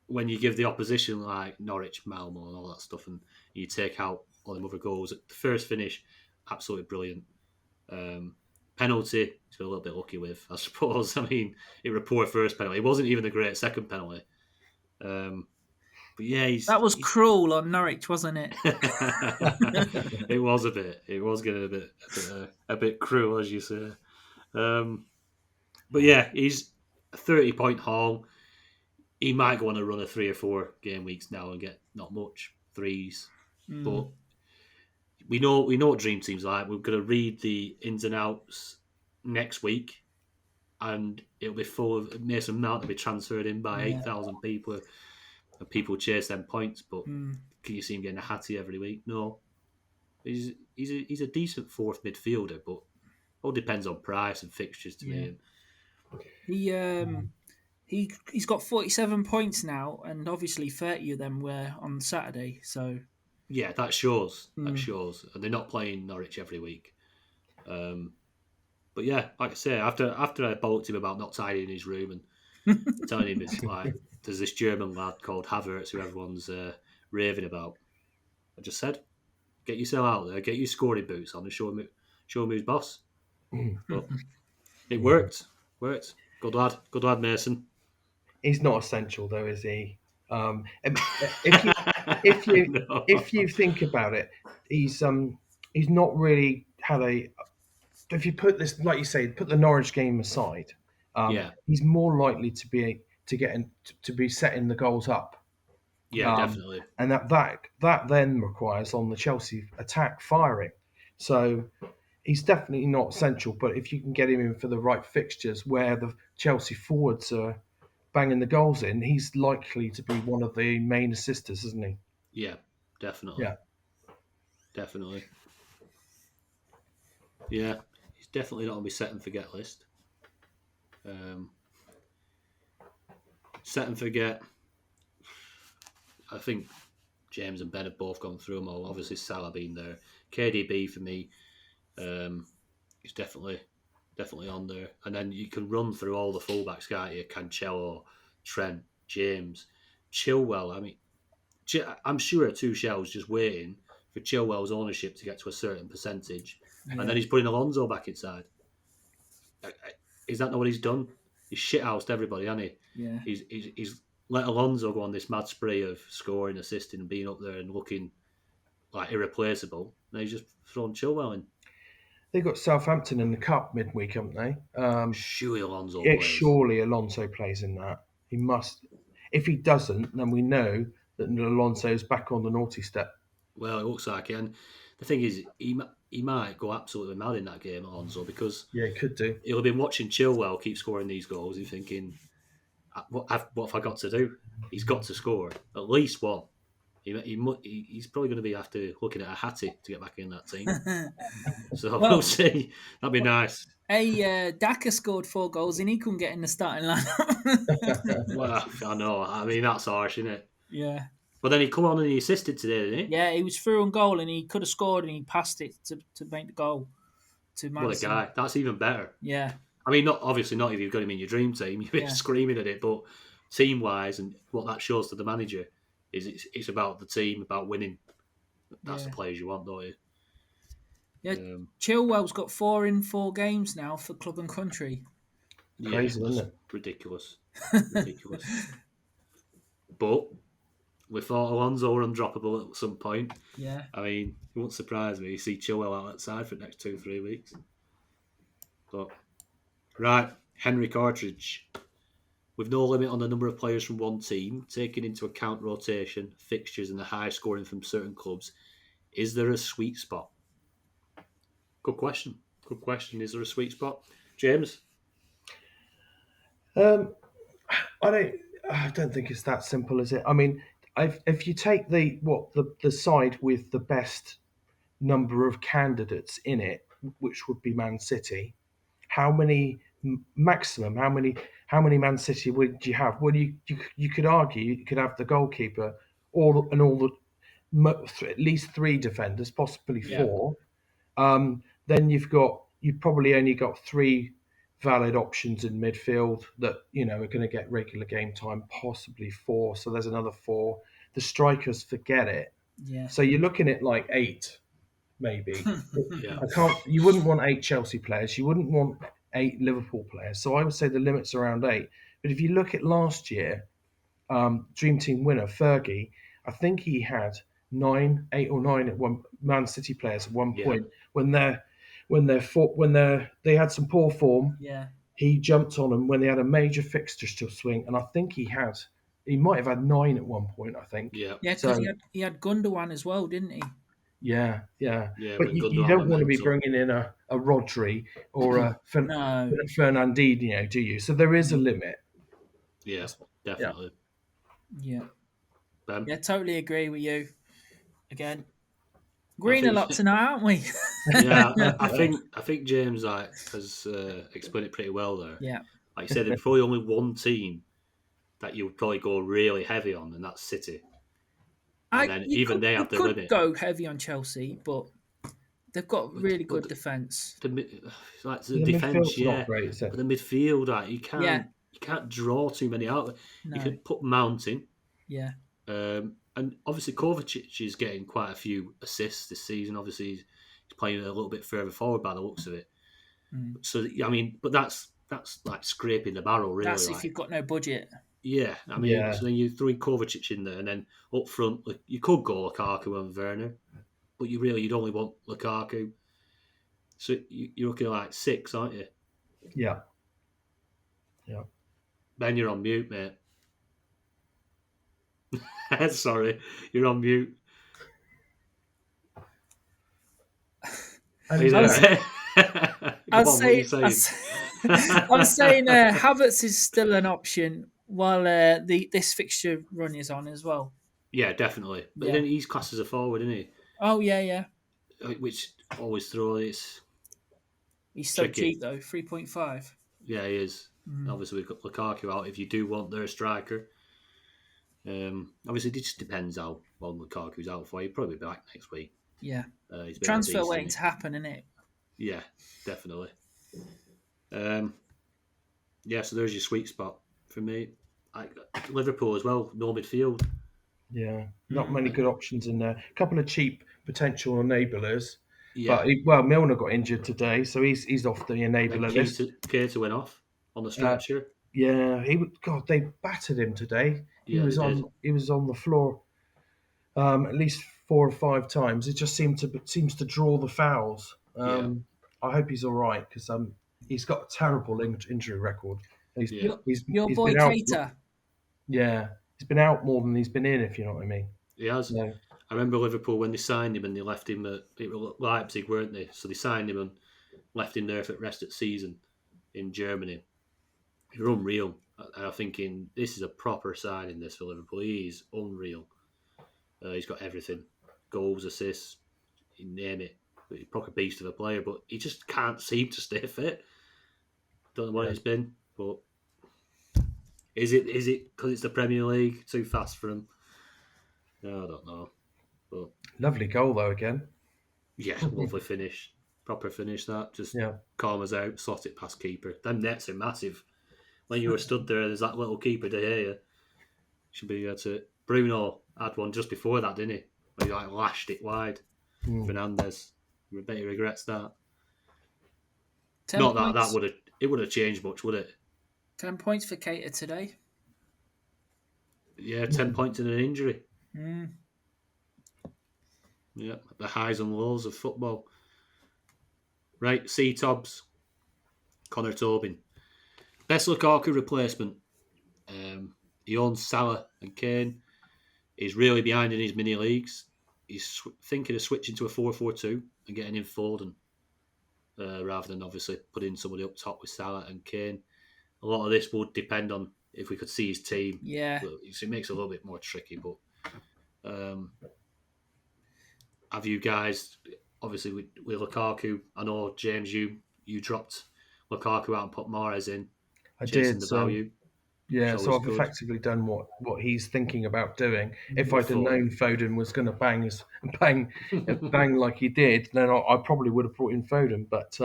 when you give the opposition like Norwich, Malmo, and all that stuff, and you take out all the other goals, the first finish, absolutely brilliant. Penalty, he's got a little bit lucky with, I suppose. I mean, it was a poor first penalty. It wasn't even a great second penalty. But yeah, that was cruel on Norwich, wasn't it? It was a bit. It was getting a bit cruel, as you say. But yeah, he's a 30-point haul. He might go on a run of 3 or 4 game weeks now and get not much threes. But we know what Dream Team's like. We're going to read the ins and outs next week, and it'll be full of Mason Mount to be transferred in by 8,000 people, and people chase them points. But can you see him getting a hattie every week? No. He's a decent 4th midfielder, but all depends on price and fixtures to me. He's got 47 points now, and obviously 30 of them were on Saturday. So yeah, that shows. That shows, and they're not playing Norwich every week. But yeah, like I say, after I bolted him about not tidying his room and telling him it's like there's this German lad called Havertz who everyone's raving about, I just said, get yourself out there, get your scoring boots on, and show him who's boss. But it worked. Good lad, Mason. He's not essential though, is he? If you think about it, he's not really had a. If you put this, like you say, put the Norwich game aside, he's more likely to be setting the goals up. Yeah, definitely. And that then requires on the Chelsea attack firing. So he's definitely not essential. But if you can get him in for the right fixtures where the Chelsea forwards are banging the goals in, he's likely to be one of the main assisters, isn't he? Yeah, definitely. Definitely. Yeah, he's definitely not on my set and forget list. Set and forget. I think James and Ben have both gone through them all. Obviously, Salah being there. KDB for me, he's definitely on there. And then you can run through all the fullbacks, can't you? Cancelo, Trent, James, Chilwell. I mean, I'm sure Tuchel's just waiting for Chilwell's ownership to get to a certain percentage, and then he's putting Alonso back inside. Is that not what he's done? He's shithoused everybody, hasn't he? Yeah. He's let Alonso go on this mad spree of scoring, assisting, and being up there and looking like irreplaceable. Now he's just thrown Chilwell in. They've got Southampton in the cup midweek, haven't they? Surely Alonso plays. Surely Alonso plays in that. He must. If he doesn't, then we know that Alonso's back on the naughty step. Well, it looks like it. And the thing is, he might go absolutely mad in that game, Alonso, because he could do. He'll have been watching Chilwell keep scoring these goals and thinking, what have I got to do? He's got to score at least one. He's probably going to be after looking at a Hattie to get back in that team. So we'll see. That'd be nice. Hey, Daka scored 4 goals and he couldn't get in the starting lineup. Well, I know. I mean, that's harsh, isn't it? Yeah. But then he come on and he assisted today, didn't he? Yeah, he was through on goal and he could have scored and he passed it to make the goal to Madison. What a guy. That's even better. Yeah. I mean, obviously not if you've got him in your dream team. You'd be screaming at it, but team-wise and what that shows to the manager is it's about the team, about winning. That's the players you want, don't you? Yeah, Chilwell's got 4 in 4 games now for club and country. Crazy, isn't it? Ridiculous. But we thought Alonso were undroppable at some point. Yeah. I mean, it wouldn't surprise me. You see Chilwell outside for the next 2-3 weeks. But right, Henry Cartridge. With no limit on the number of players from one team, taking into account rotation, fixtures, and the high scoring from certain clubs, is there a sweet spot? Good question. Is there a sweet spot, James? I don't think it's that simple, is it? I mean, if you take the side with the best number of candidates in it, which would be Man City, how many Man City would you have? Well, you could argue you could have the goalkeeper, at least 3 defenders, possibly 4. Then you probably only got 3 valid options in midfield that are going to get regular game time, possibly 4. So there's another 4. The strikers, forget it. Yeah. So you're looking at like 8, maybe. You wouldn't want 8 Chelsea players. You wouldn't want 8 Liverpool players. So I would say the limit's around 8. But if you look at last year, Dream Team winner Fergie, I think he had 8 or 9 at one Man City players at one point when they had some poor form. Yeah. He jumped on them when they had a major fixture to swing, and I think he might have had 9 at one point. I think. Yeah, because he had Gundogan as well, didn't he? Yeah. But you don't want to be bringing in a Rodri or a Fernandinho, do you? So there is a limit. Yeah, definitely. Yeah. Ben? Yeah, totally agree with you. Again, green a lot tonight, aren't we? Yeah, I think James has explained it pretty well there. Yeah. Like you said, there's probably only one team that you would probably go really heavy on, and that's City. And then they have the limit. You could go heavy on Chelsea, but they've got really good defence. The defence, yeah. Great, but the midfield, you can't draw too many out. No. You could put Mount in. Yeah. And obviously Kovacic is getting quite a few assists this season. Obviously he's playing a little bit further forward by the looks of it. So I mean, but that's like scraping the barrel, really. That's if you've got no budget. Yeah, I mean, so then you throw Kovacic in there, and then up front, you could go Lukaku and Werner, but you'd only want Lukaku. So you're looking at like 6, aren't you? Yeah. Ben, you're on mute, mate. Sorry, you're on mute. I was saying Havertz is still an option while this fixture run is on as well. Yeah, definitely. But then he's classed as a forward, isn't he? Oh, yeah. Which always throws. He's so cheap, though, 3.5. Yeah, he is. Obviously, we've got Lukaku out if you do want their striker. Obviously, it just depends how long Lukaku's out for. He'll probably be back next week. Yeah. Transfer waiting to happen, isn't it? Yeah, definitely. So there's your sweet spot for me. Liverpool as well, no midfield. Yeah, not many good options in there. A couple of cheap potential enablers. Yeah. But Milner got injured today, so he's off the enabler list. Keita went off on the stretcher. They battered him today. He was on the floor at least 4 or 5 times. It just seems to draw the fouls. I hope he's all right because he's got a terrible injury record. He's boy Keita. Yeah, he's been out more than he's been in, if you know what I mean. He has. Yeah. I remember Liverpool when they signed him and they left him at Leipzig, weren't they? So they signed him and left him there for the rest of the season in Germany. He was unreal. And I'm thinking this is a proper signing. This for Liverpool, he's unreal. He's got everything: goals, assists, you name it. He's a proper beast of a player, but he just can't seem to stay fit. Don't know what it's been, but is it because it's the Premier League too fast for him? No, I don't know. But Lovely goal though again. yeah, lovely finish, proper finish. That just Yeah. calm us out, slot it past keeper. Them nets are massive. When you were stood there, there's that little keeper to hear you. Should be able to. Bruno had one just before that, didn't he? Where he like lashed it wide. Fernandez, I bet he regrets that. 10 Not points. that would have changed much, would it? 10 points for Cater today. Yeah, 10 points in an injury. Mm. Yeah, the highs and lows of football. Right, C-Tobs, Connor Tobin. Best Lukaku replacement. He owns Salah and Kane. He's really behind in his mini leagues. He's thinking of switching to a 4-4-2 and getting in Foden rather than obviously putting somebody up top with Salah and Kane. A lot of this would depend on if we could see his team. Yeah. It makes it a little bit more tricky, but have you guys, obviously with Lukaku, I know, James, you dropped Lukaku out and put Mahrez in. I chasing did. the value. Yeah, It's so always I've good. effectively done what he's thinking about doing. If I'd have Foden. known Foden was going to bang like he did, then I probably would have brought in Foden. But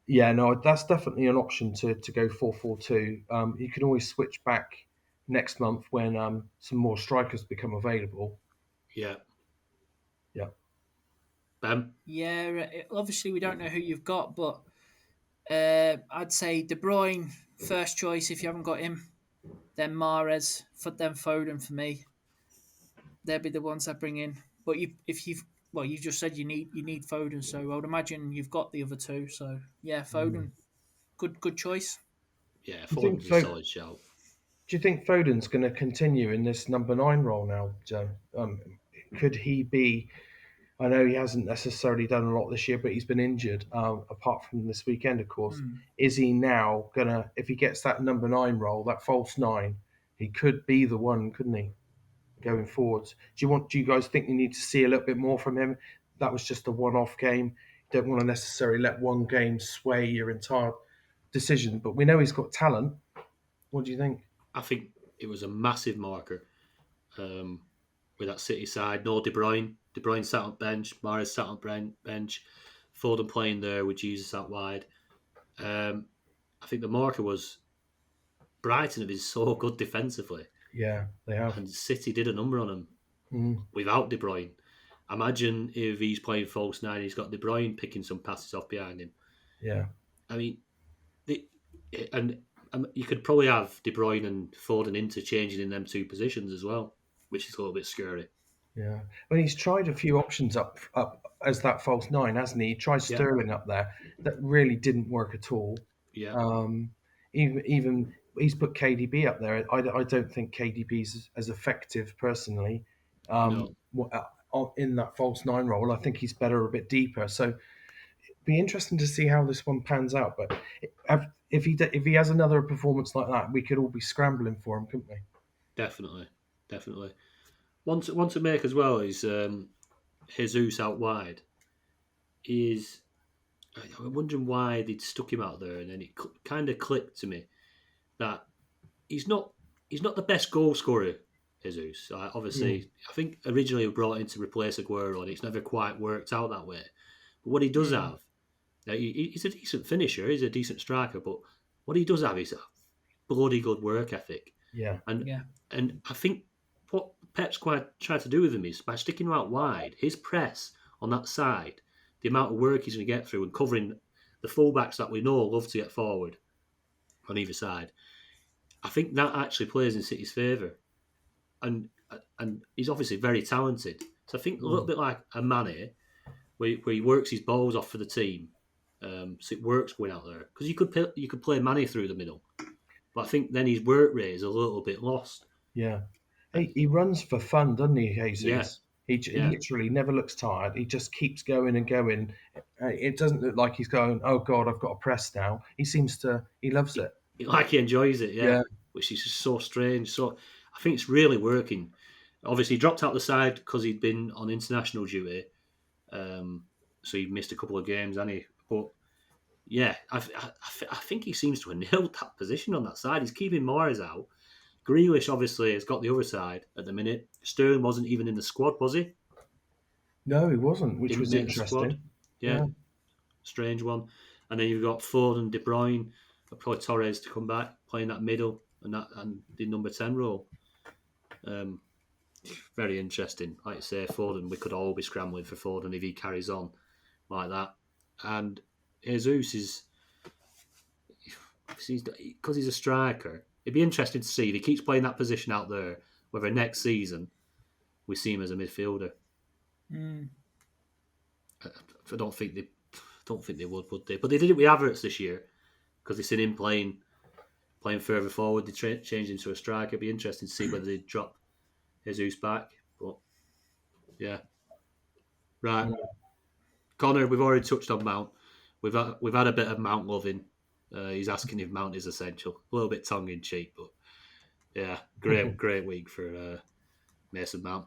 Yeah, no, that's definitely an option to go 4-4-2. You can always switch back next month when some more strikers become available. yeah. Yeah. Ben? Yeah, obviously we don't know who you've got, but I'd say De Bruyne first choice if you haven't got him. Then Mahrez, then Foden for me. They'll be the ones I bring in. But you just said you need Foden, so I would imagine you've got the other two. So yeah, Foden, good choice. Yeah, Do you think Foden's a solid shout. Do you think Foden's going to continue in this number 9 role now, Joe? Could he be? I know he hasn't necessarily done a lot this year, but he's been injured. Apart from this weekend, of course, is he now gonna? If he gets that number 9 role, that false 9, he could be the one, couldn't he? Going forwards, do you guys think you need to see a little bit more from him? That was just a one-off game. You don't want to necessarily let one game sway your entire decision, but we know he's got talent. What do you think? I think it was a massive marker with that City side. No De Bruyne. De Bruyne sat on bench. Mahrez sat on bench. Foden playing there with Jesus out wide. I think the marker was Brighton have been so good defensively. Yeah, they have. And City did a number on him without De Bruyne. Imagine if he's playing false 9, he's got De Bruyne picking some passes off behind him. Yeah. I mean, you could probably have De Bruyne and Foden interchanging in them two positions as well, which is a little bit scary. Yeah. Well, he's tried a few options up as that false 9, hasn't he? He tried Sterling up there. That really didn't work at all. Yeah. Even he's put KDB up there. I don't think KDB's as effective personally. No. In that false 9 role, I think he's better a bit deeper. So it'd be interesting to see how this one pans out. But if he has another performance like that, we could all be scrambling for him, couldn't we? Definitely. One to make as well is Jesus out wide. I'm wondering why they'd stuck him out there, and then it kind of clicked to me that he's not the best goal scorer, Jesus. Obviously, I think originally he brought in to replace Aguero, and it's never quite worked out that way. But what he does have, he's a decent finisher, he's a decent striker, but what he does have is a bloody good work ethic. Yeah. And I think what Pep's quite tried to do with him is by sticking him out wide, his press on that side, the amount of work he's going to get through and covering the fullbacks that we know love to get forward on either side. I think that actually plays in City's favour. And he's obviously very talented. So I think a little bit like a Mane, where he works his balls off for the team. So it works going out there. Because you could play Mane through the middle. But I think then his work rate is a little bit lost. Yeah. He runs for fun, doesn't he, Jesus? Yeah. He literally never looks tired. He just keeps going and going. It doesn't look like he's going, oh, God, I've got to press now. He loves it. like he enjoys it, which is just so strange. So I think it's really working. Obviously, he dropped out the side because he'd been on international duty, so he missed a couple of games, hasn't he? But yeah, I think he seems to have nailed that position on that side. He's keeping Moyes out. Grealish obviously has got the other side at the minute. Sterling wasn't even in the squad, was he? No, he wasn't, which Didn't was make the squad. interesting. Yeah, strange one. And then you've got Ford and De Bruyne, probably Torres to come back, playing that middle and the number 10 role. Very interesting. Like I say, Foden, we could all be scrambling for Foden if he carries on like that. And Jesus is, because he's a striker, it'd be interesting to see if he keeps playing that position out there, whether next season we see him as a midfielder. I don't think they would they? But they did it with Havertz this year because they seen him playing further forward. They changed him to a striker. It'd be interesting to see whether they drop Jesus back. But yeah, right. Connor, we've already touched on Mount. We've had a bit of Mount loving. He's asking if Mount is essential. A little bit tongue in cheek, but yeah, great week for Mason Mount.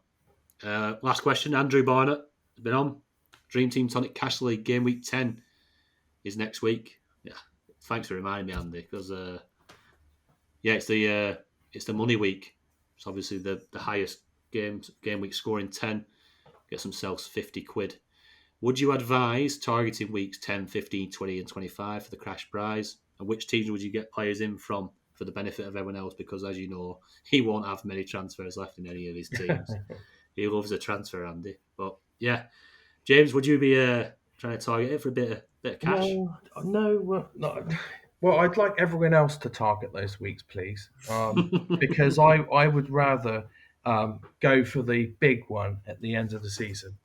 Last question, Andrew Barnett has been on. Dream Team Tonic Cash League Game Week 10 is next week. Yeah, thanks for reminding me, Andy, because it's the money week. It's obviously the highest game week scoring 10 gets themselves 50 quid. Would you advise targeting weeks 10, 15, 20 and 25 for the cash prize? And which teams would you get players in from for the benefit of everyone else? Because as you know, he won't have many transfers left in any of his teams. He loves a transfer, Andy. But yeah, James, would you be trying to target it for a bit of cash? No. Well, I'd like everyone else to target those weeks, please, because I would rather go for the big one at the end of the season.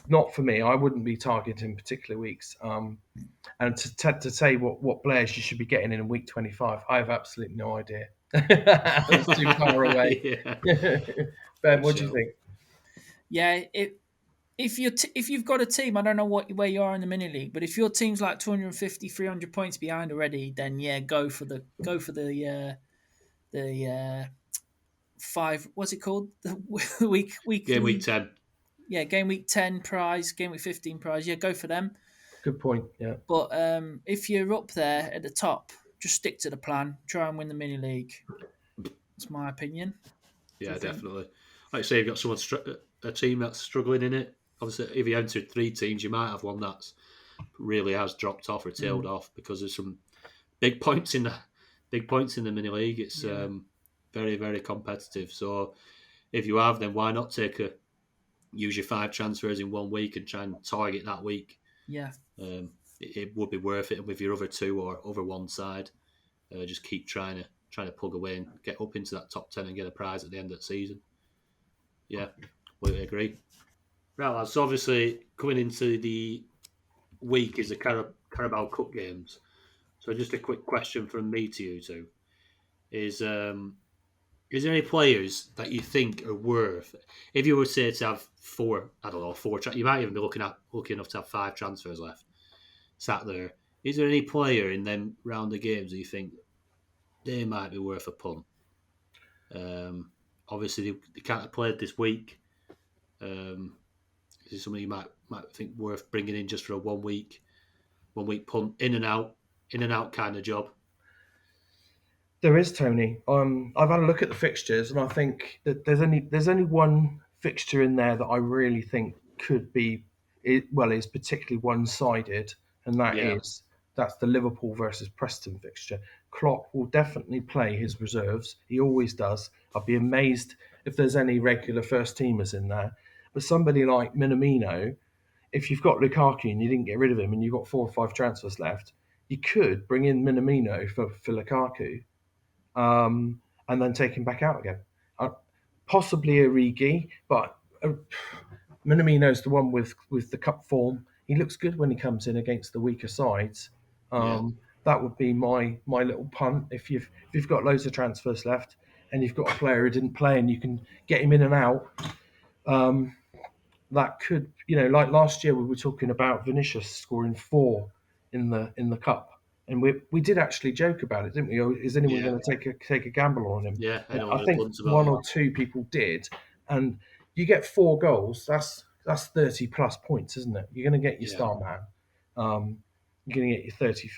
Not for me. I wouldn't be targeting particular weeks. And to say what players you should be getting in week 25, I have absolutely no idea. That's too far away. Ben, what do you think? Yeah, if you've got a team, I don't know where you are in the mini league, but if your team's like 250, 300 points behind already, then yeah, go for the five. What's it called? The weekly Game week 10. Yeah, game week 10 prize, game week 15 prize. Yeah, go for them. Good point. Yeah. But if you're up there at the top, just stick to the plan. Try and win the mini league. That's my opinion. Yeah, definitely. Like I say, you've got a team that's struggling in it. Obviously, if you entered 3 teams, you might have one that's really has dropped off or tailed off because there's some big points in the mini league. It's very, very competitive. So if you have, then why not use your 5 transfers in 1 week and try and target that week? Yeah. It would be worth it. And with your other 2 or over one side, just keep trying to plug away and get up into that top 10 and get a prize at the end of the season. Yeah, we agree. Right, lads. So obviously coming into the week is the Carabao Cup games. So just a quick question from me to you two is there any players that you think are worth, if you were say to have 4, you might even be lucky enough to have 5 transfers left sat there. Is there any player in them round the games that you think they might be worth a punt? Obviously they can't have played this week. Is it something you might think worth bringing in just for a 1 week punt, in and out kind of job? There is, Tony. I've had a look at the fixtures, and I think that there's only one fixture in there that I really think could be is particularly one-sided, and that's the Liverpool versus Preston fixture. Klopp will definitely play his reserves. He always does. I'd be amazed if there's any regular first teamers in there. But somebody like Minamino, if you've got Lukaku and you didn't get rid of him and you've got 4 or 5 transfers left, you could bring in Minamino for Lukaku. And then take him back out again. Possibly Origi, but Minamino's the one with the cup form. He looks good when he comes in against the weaker sides. That would be my little punt. If you've got loads of transfers left and you've got a player who didn't play and you can get him in and out, that could, like last year we were talking about Vinicius scoring 4 in the cup. And we did actually joke about it, didn't we? Is anyone Yeah. going to take a gamble on him? Yeah, I know I all think punts about one it. or two people did, and you get 4 goals. That's 30 plus points, isn't it? You're going to get your Yeah. star man. You're going to get your 30,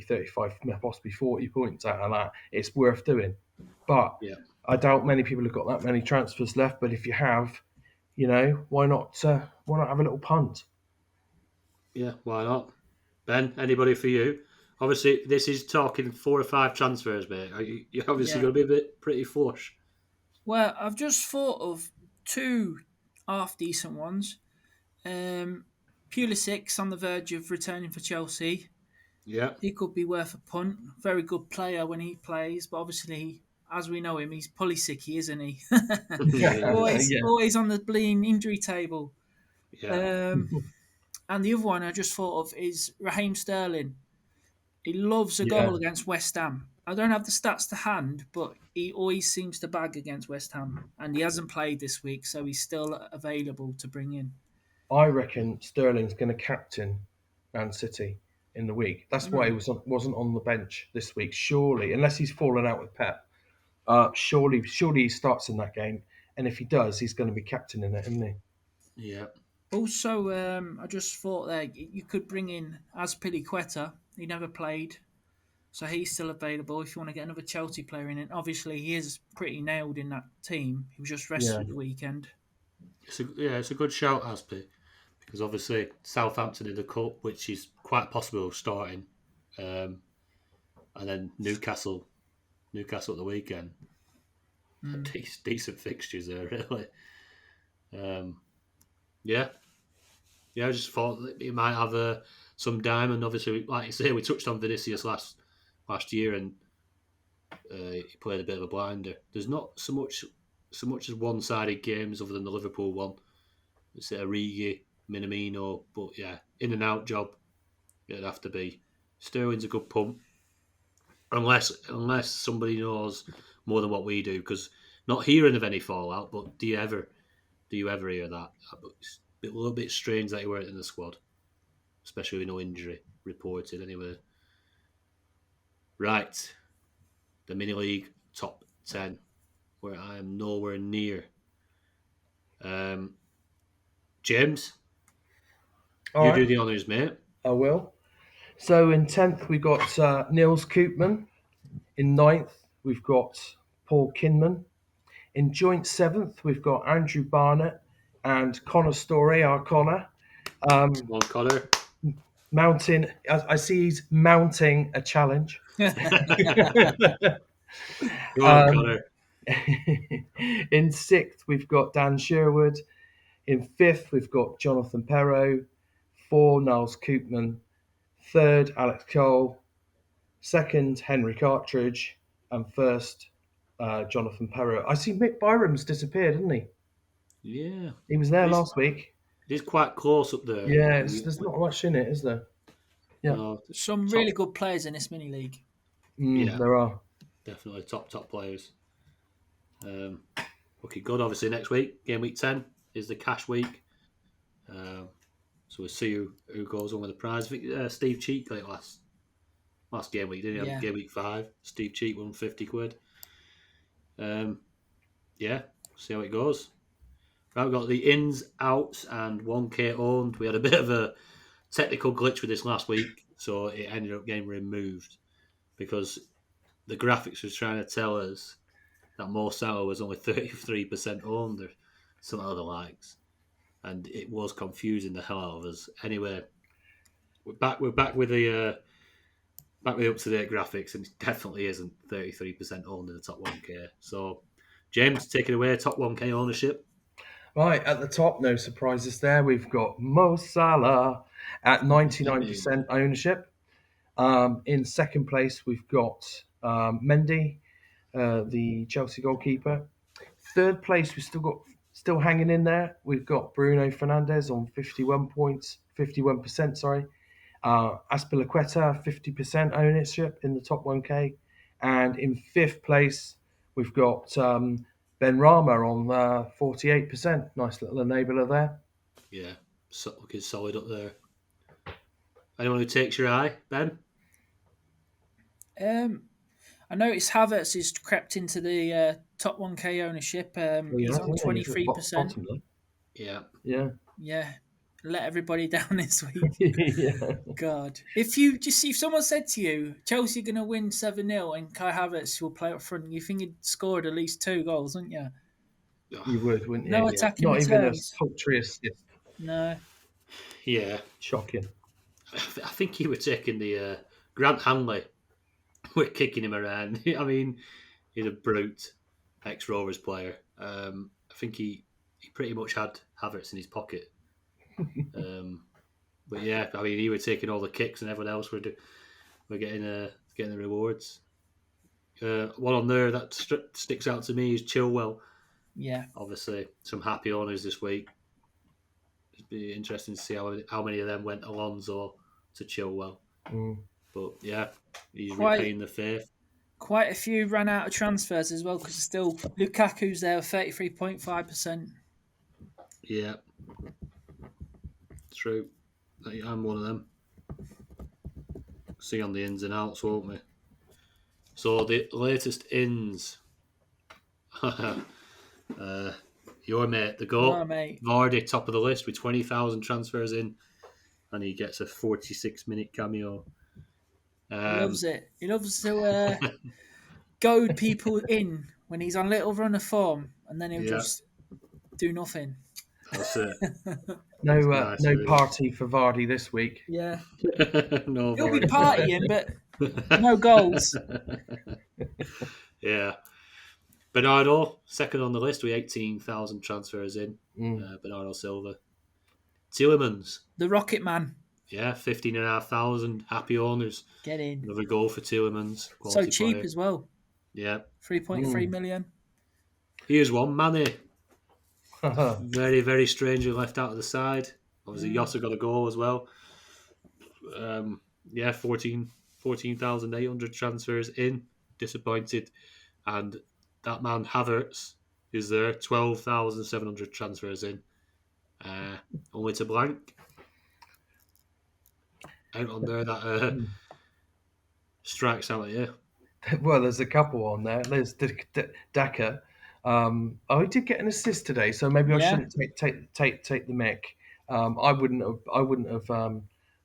35, possibly 40 points out of that. It's worth doing. But Yeah. I doubt many people have got that many transfers left. But if you have, why not have a little punt? Yeah, why not? Ben, anybody for you? Obviously, this is talking 4 or 5 transfers, mate. You're obviously Yeah. going to be a bit pretty flush. Well, I've just thought of 2 half decent ones. Pulisic on the verge of returning for Chelsea. Yeah. He could be worth a punt. Very good player when he plays, but obviously, as we know him, he's polysicky, isn't he? always, Yeah. always on the bleeding injury table. Yeah. And the other one I just thought of is Raheem Sterling. He loves a Yeah. goal against West Ham. I don't have the stats to hand, but he always seems to bag against West Ham, and he hasn't played this week, so he's still available to bring in. I reckon Sterling's going to captain Man City in the week. That's why he wasn't on the bench this week. Surely, unless he's fallen out with Pep, surely he starts in that game. And if he does, he's going to be captain in it, isn't he? Yeah. Also, I just thought that you could bring in Azpilicueta. He never played, so he's still available if you want to get another Chelsea player in. And obviously, he is pretty nailed in that team. He was just rested Yeah. at the weekend. It's a good shout, Aspi, because obviously Southampton in the cup, which is quite possible starting, and then Newcastle at the weekend. Decent fixtures there, really. Yeah. I just thought that he might have some diamond. Obviously, like you say, we touched on Vinicius last year, and he played a bit of a blinder. There's not so much as one-sided games other than the Liverpool one. It's Origi, Minamino, but yeah, in and out job. It'd have to be. Sterling's a good pump, unless somebody knows more than what we do. Because not hearing of any fallout, but do you ever hear that? It's a little bit strange that he weren't in the squad, especially with no injury reported anyway. Right, the mini league top 10, where I am nowhere near. James, All you right, do the honours, mate. I will. So in 10th, we got Niels Koopman. In 9th, we've got Paul Kinman. In joint 7th, we've got Andrew Barnett and Connor Story, our Connor. Come on, Connor. Mounting, I see he's mounting a challenge. Go on, Connor. In 6th, we've got Dan Sherwood. In 5th, we've got Jonathan Perrow. 4, Niles Koopman. 3rd, Alex Cole. 2nd, Henry Cartridge. And 1st, Jonathan Perrow. I see Mick Byram's disappeared, hasn't he? Yeah. He was there last week. It is quite close up there. Yeah, there's not much in it, is there? Yeah. No, Some really good players in this mini league. Yeah. There are. Definitely top players. Looking good. Obviously, next week, game week 10, is the cash week. So we'll see who goes on with the prize. I think Steve Cheek got it last game week, didn't he? Yeah. Game week 5. Steve Cheek won 50 quid. Yeah, see how it goes. Right, we've got the ins, outs, and 1K owned. We had a bit of a technical glitch with this last week, so it ended up getting removed because the graphics was trying to tell us that Mo Salah was only 33% owned or some other likes, and it was confusing the hell out of us. Anyway, we're back with the up to date graphics, and it definitely isn't 33% owned in the top 1K. So, James, take it away. Top 1K ownership. Right, at the top, no surprises there. We've got Mo Salah at 99% ownership. In second place, we've got Mendy, the Chelsea goalkeeper. Third place, we've still hanging in there. We've got Bruno Fernandes on 51%, sorry. Aspilicueta, 50% ownership in the top 1K. And in fifth place, we've got Ben Rama on 48%. Nice little enabler there. Yeah, looking solid up there. Anyone who takes your eye, Ben? I noticed Havertz has crept into the top 1K ownership. He's on 23%. Bottom there. Yeah. Yeah, let everybody down this week. Yeah. God, if someone said to you Chelsea are going to win 7-0 and Kai Havertz will play up front, you think he'd scored at least 2 goals, wouldn't you? You would, wouldn't you? No attacking Not even a returns. paltry assist. No. Yeah. Shocking. I think he was taking the Grant Hanley. We're kicking him around. I mean, he's a brute ex-Rovers player. I think he pretty much had Havertz in his pocket. But yeah, I mean, he was taking all the kicks and everyone else were getting the rewards. One on there that sticks out to me is Chilwell. Yeah. Obviously, some happy owners this week. It'd be interesting to see how many of them went Alonso to Chilwell. But yeah, he's repaying the faith. Quite a few ran out of transfers as well because still Lukaku's there with 33.5%. Yeah, true. I'm one of them. See on the ins and outs, won't we? So the latest ins. Your mate, the GOAT, Vardy, top of the list with 20,000 transfers in, and he gets a 46-minute cameo. He loves it. He loves to goad people in when he's on a little run of form, and then he'll just do nothing. That's it. No party for Vardy this week. Yeah. No, he'll be partying, but no goals. Yeah. Bernardo, second on the list with 18,000 transfers in. Bernardo Silva. Tielemans. The Rocket Man. Yeah, 15,500 happy owners. Get in. Another goal for Tielemans. So cheap as well. Yeah. 3.3 million. Here's one, Manny. Very, very strangely left out of the side. Obviously, Yossa got a goal as well. 14,800 transfers in. Disappointed. And that man, Havertz, is there. 12,700 transfers in. Only to blank. Out on there that strikes out at you. Well, there's a couple on there. There's Daka. He did get an assist today, so maybe I shouldn't take the mick. I wouldn't have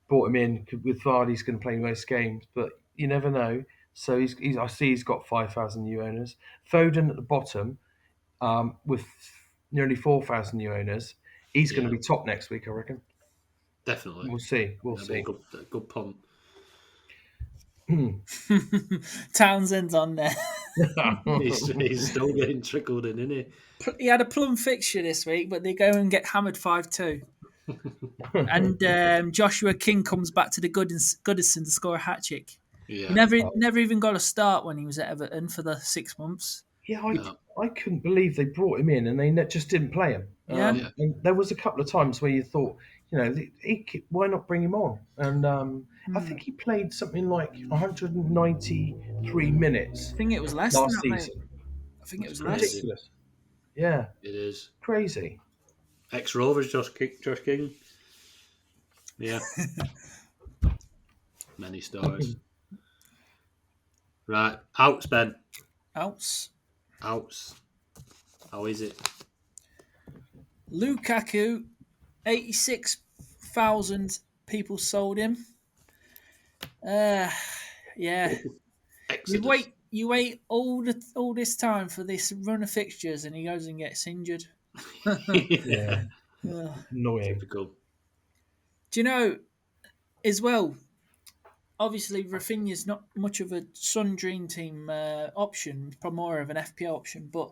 brought him in with Vardy's going to play most games, but you never know. So I see he's got 5,000 new owners. Foden at the bottom with nearly 4,000 new owners. He's going to be top next week, I reckon. Definitely. We'll see. We'll see. Good punt. Townsend's on there. he's still getting trickled in, isn't he? He had a plum fixture this week, but they go and get hammered 5-2. And Joshua King comes back to the Goodison to score a hat-trick. Yeah. He never even got a start when he was at Everton for the 6 months. Yeah, I couldn't believe they brought him in and they just didn't play him. And there was a couple of times where you thought, why not bring him on? And I think he played something like 193 minutes. I think it was less last than that, season. mate. I think it was Ridiculous. less. Yeah, it is crazy. Ex-Rovers, Josh King. Yeah, many stars. Right, outs, Ben. Outs. How is it? Lukaku, 86,000 people sold him. Yeah. You wait all this time for this run of fixtures, and he goes and gets injured. Yeah. Annoying. Typical. Do you know, as well, obviously Rafinha's not much of a Sun Dream Team option, probably more of an FPL option, but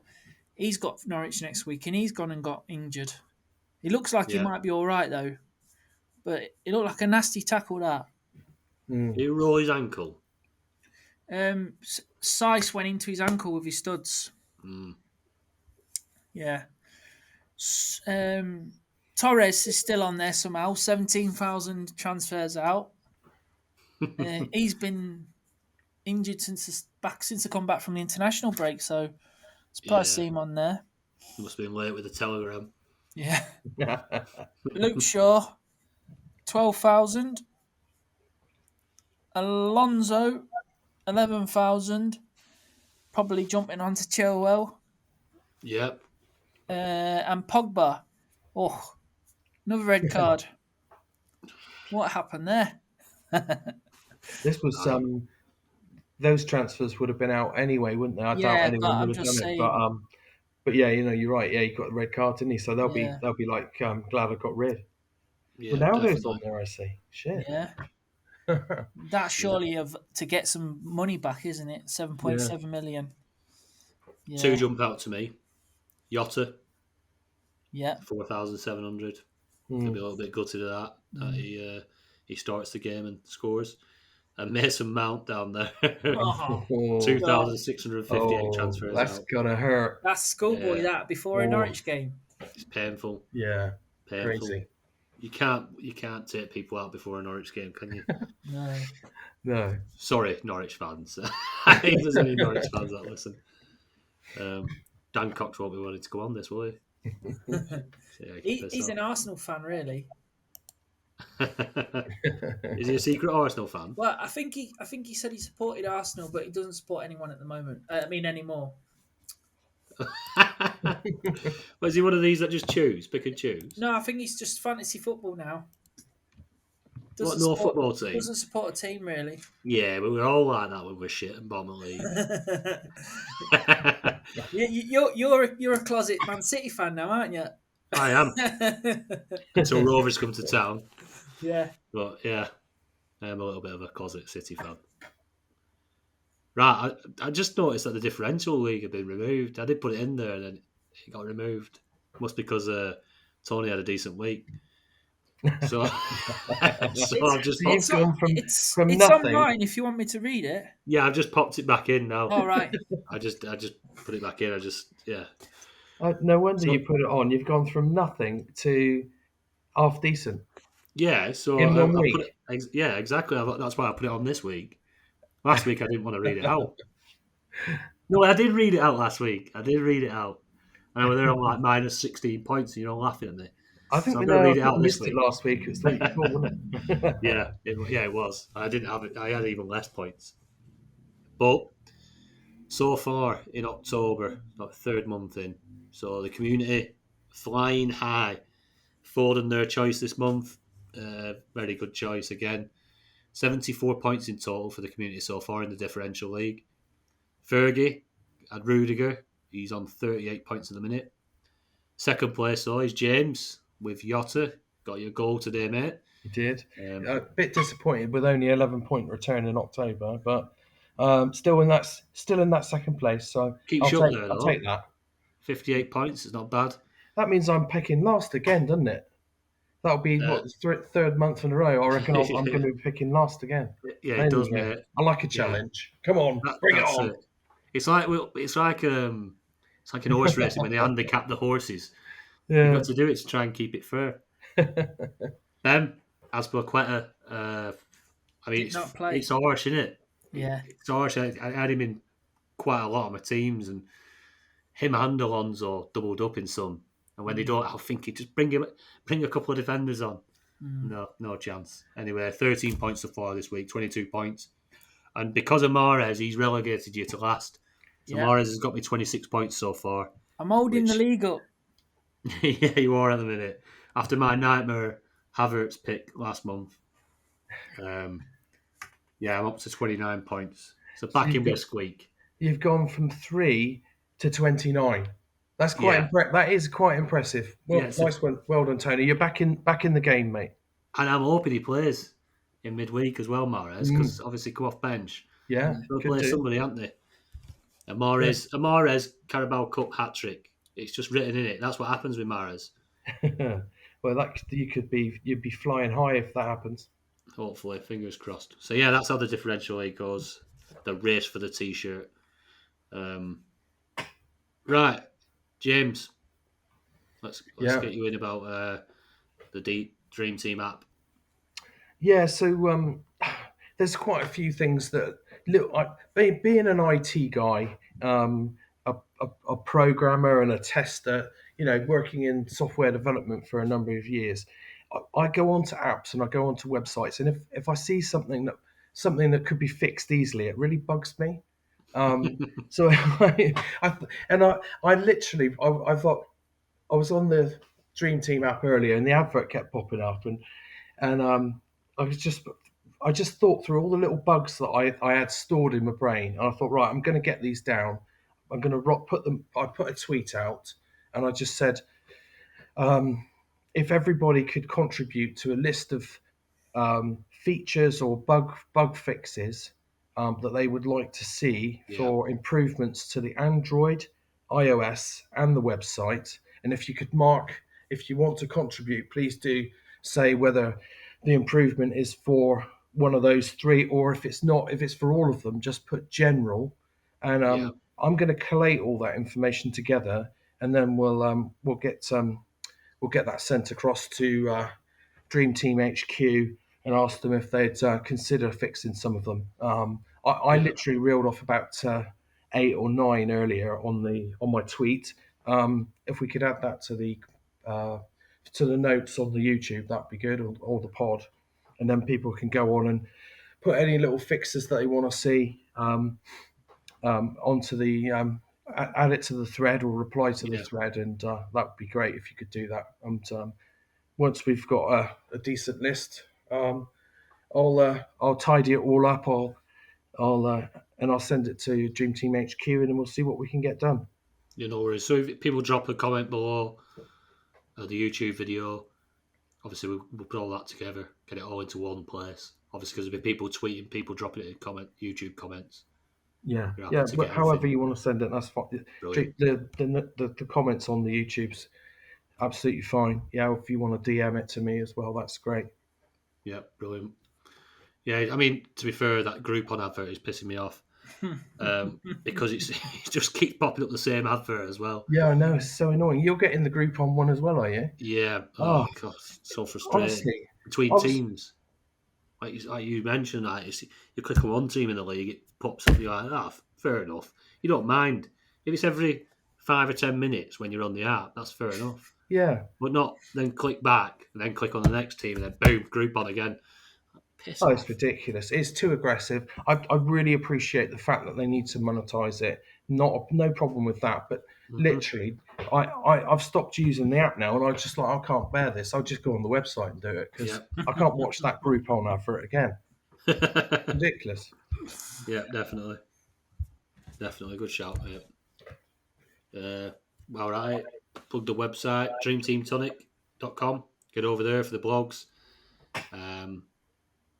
he's got Norwich next week, and he's gone and got injured. He looks like he might be all right, though, but it looked like a nasty tackle, that. He roll his ankle. Sice went into his ankle with his studs. Yeah. Torres is still on there somehow. 17,000 transfers out. He's been injured since I come back from the international break, so surprised to see him on there. Must have been late with the telegram. Yeah. Luke Shaw, 12,000. Alonso, 11,000. Probably jumping onto Chilwell. Yep. And Pogba. Oh, another red card. What happened there? This was those transfers would have been out anyway, wouldn't they? I doubt Yeah, but anyone I'm would have just done it. saying. But yeah, you're right. Yeah, he got the red card, didn't he? So they'll Yeah. be like glad I got rid. Yeah, Ronaldo's on definitely. there, I see. Shit. Yeah. That's surely to get some money back, isn't it? 7.7 million. Yeah. 2 jump out to me. Yotta, Yeah. 4,700. Could be a little bit gutted at that. He starts the game and scores. And Mason Mount down there. Oh, 2,658 transfers that's out. gonna hurt. that's schoolboy. Yeah. That before a Norwich game. It's painful. Yeah, Painful. crazy. You can't take people out before a Norwich game, can you? No. Sorry, Norwich fans. I think there's any Norwich fans that listen. Dan Cox won't be wanting to go on this, will he? He's an Arsenal fan, really. Is he a secret Arsenal fan? Well, I think he said he supported Arsenal, but he doesn't support anyone at the moment. Anymore. Well, is he one of these that just pick and choose? No, I think he's just fantasy football now. Football team? Doesn't support a team, really. Yeah, but we're all like that when we're shit and bottom of the league. You're a closet Man City fan now, aren't you? I am. Until Rovers come to town. Yeah. But yeah, I am a little bit of a closet City fan. Right, I just noticed that the differential league had been removed. I did put it in there and then it got removed. Must be because Tony had a decent week. So, I've just You've gone from it's nothing. online if you want me to read it. Yeah, I've just popped it back in now. All right. I just put it back in. No wonder you put it on. You've gone from nothing to half decent. Yeah, so in 1 week. Yeah, exactly. That's why I put it on this week. Last week I didn't want to read it out. No, I did read it out last week. I did read it out. And I was there on like minus 16 points, and you're all laughing at me. I think so we I'm going to read it I out this missed week. it last week. It was the week before, wasn't it? Yeah, it was. I didn't have it. I had even less points. But so far in October, about the third month in, so the community flying high. Foden their choice this month. Very good choice again. 74 points in total for the community so far in the differential league. Fergie had Rudiger. He's on 38 points at the minute. Second place, though, is James with Yotta. Got your goal today, mate. He did. A bit disappointed with only 11-point return in October, but still in that second place. So I'll take that. 58 points is not bad. That means I'm picking last again, doesn't it? That'll be third month in a row. I reckon I'm going to be picking last again. Yeah, it does, mate. I like a challenge. Yeah. Come on, bring it on. It's like an horse racing when they handicap the horses. Yeah. You've got to do it to try and keep it fair. As per Quetta, it's harsh, isn't it? Yeah. It's harsh. I had him in quite a lot of my teams, and him and Alonso doubled up in some. And when they don't, I'll think just bring a couple of defenders on. No chance. Anyway, 13 points so far this week, 22 points. And because of Mahrez, he's relegated you to last. So Mahrez has got me 26 points so far. I'm holding the league up. Yeah, you are at the minute. After my nightmare Havertz pick last month. I'm up to 29 points. So back in with a squeak. You've gone from 3 to 29. That's quite that is quite impressive. Nice one. Well done, Tony. You're back in the game, mate. And I'm hoping he plays in midweek as well, Mahrez, because obviously come off bench. Yeah, they'll play somebody, aren't they? And Mahrez Carabao Cup hat trick. It's just written in it. That's what happens with Mahrez. Well, you'd be flying high if that happens. Hopefully, fingers crossed. So yeah, that's how the differential league goes. The race for the t-shirt. Right, James. Let's get you in about the Dream Team app. Yeah, so there's quite a few things that being an IT guy, a programmer and a tester, working in software development for a number of years, I go onto apps and I go onto websites, and if I see something that something that could be fixed easily. It really bugs me. So I literally I thought I was on the Dream Team app earlier, and the advert kept popping up, and I just thought through all the little bugs that I had stored in my brain, and I thought, right, I'm going to get these down. I'm going to put them. I put a tweet out, and I just said, if everybody could contribute to a list of features or bug fixes that they would like to see for improvements to the Android, iOS, and the website. And if you could mark, if you want to contribute, please do say whether the improvement is for one of those three, or if it's not, if it's for all of them, just put general. And I'm going to collate all that information together, and then we'll get that sent across to Dream Team HQ and ask them if they'd consider fixing some of them. I literally reeled off about 8 or 9 earlier on my tweet. If we could add that to the notes on the YouTube, that'd be good, or the pod, and then people can go on and put any little fixes that they want to see onto the add it to the thread or reply to the thread, and that would be great if you could do that. And once we've got a decent list, I'll tidy it all up. I'll send it to Dream Team HQ, and then we'll see what we can get done. No worries. So if people drop a comment below the YouTube video, obviously we'll put all that together, get it all into one place. Obviously, because there'll be people tweeting, people dropping it in YouTube comments. Yeah. But however you want to send it, that's fine. The comments on the YouTube's absolutely fine. Yeah, if you want to DM it to me as well, that's great. Yeah, brilliant. Yeah, I mean, to be fair, that Groupon advert is pissing me off because it just keeps popping up the same advert as well. Yeah, I know, it's so annoying. You're getting the Groupon one as well, are you? Yeah. Oh God, so frustrating. Honestly, between teams, like you mentioned, you click on one team in the league, it pops up. You're like, fair enough. You don't mind if it's every 5 or 10 minutes when you're on the app. That's fair enough. Yeah, but not then click back and then click on the next team and then boom, Groupon again. It's ridiculous. It's too aggressive. I really appreciate the fact that they need to monetize it. No problem with that. But literally, I've stopped using the app now, and I just I can't bear this. I'll just go on the website and do it because I can't watch that Groupon advert again. Ridiculous. Yeah, definitely. Good shout. Yeah. All right. Plug the website, dreamteamtonic.com. Get over there for the blogs.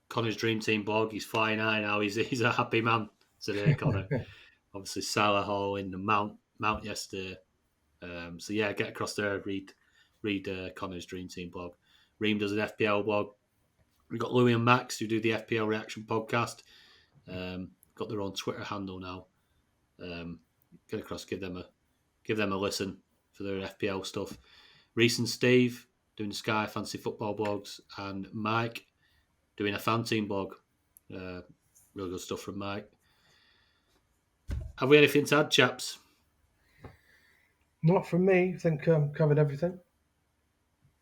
Connor's Dream Team blog, he's flying high now. He's a happy man today, Connor. Obviously, Salah Hall in the Mount yesterday. So yeah, get across there, read Connor's Dream Team blog. Reem does an FPL blog. We've got Louis and Max who do the FPL Reaction podcast. Got their own Twitter handle now. Get across, give them a listen for their FPL stuff. Reese and Steve doing the Sky Fantasy Football blogs, and Mike doing a fan team blog. Real good stuff from Mike. Have we anything to add, chaps? Not from me. I think covered everything.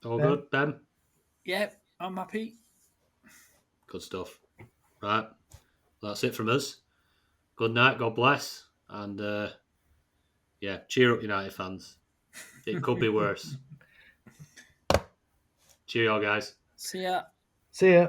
All good, Ben? Yep, I'm happy. Good stuff. Right. That's it from us. Good night, God bless. And cheer up, United fans. It could be worse. Cheerio, guys. See ya. See ya.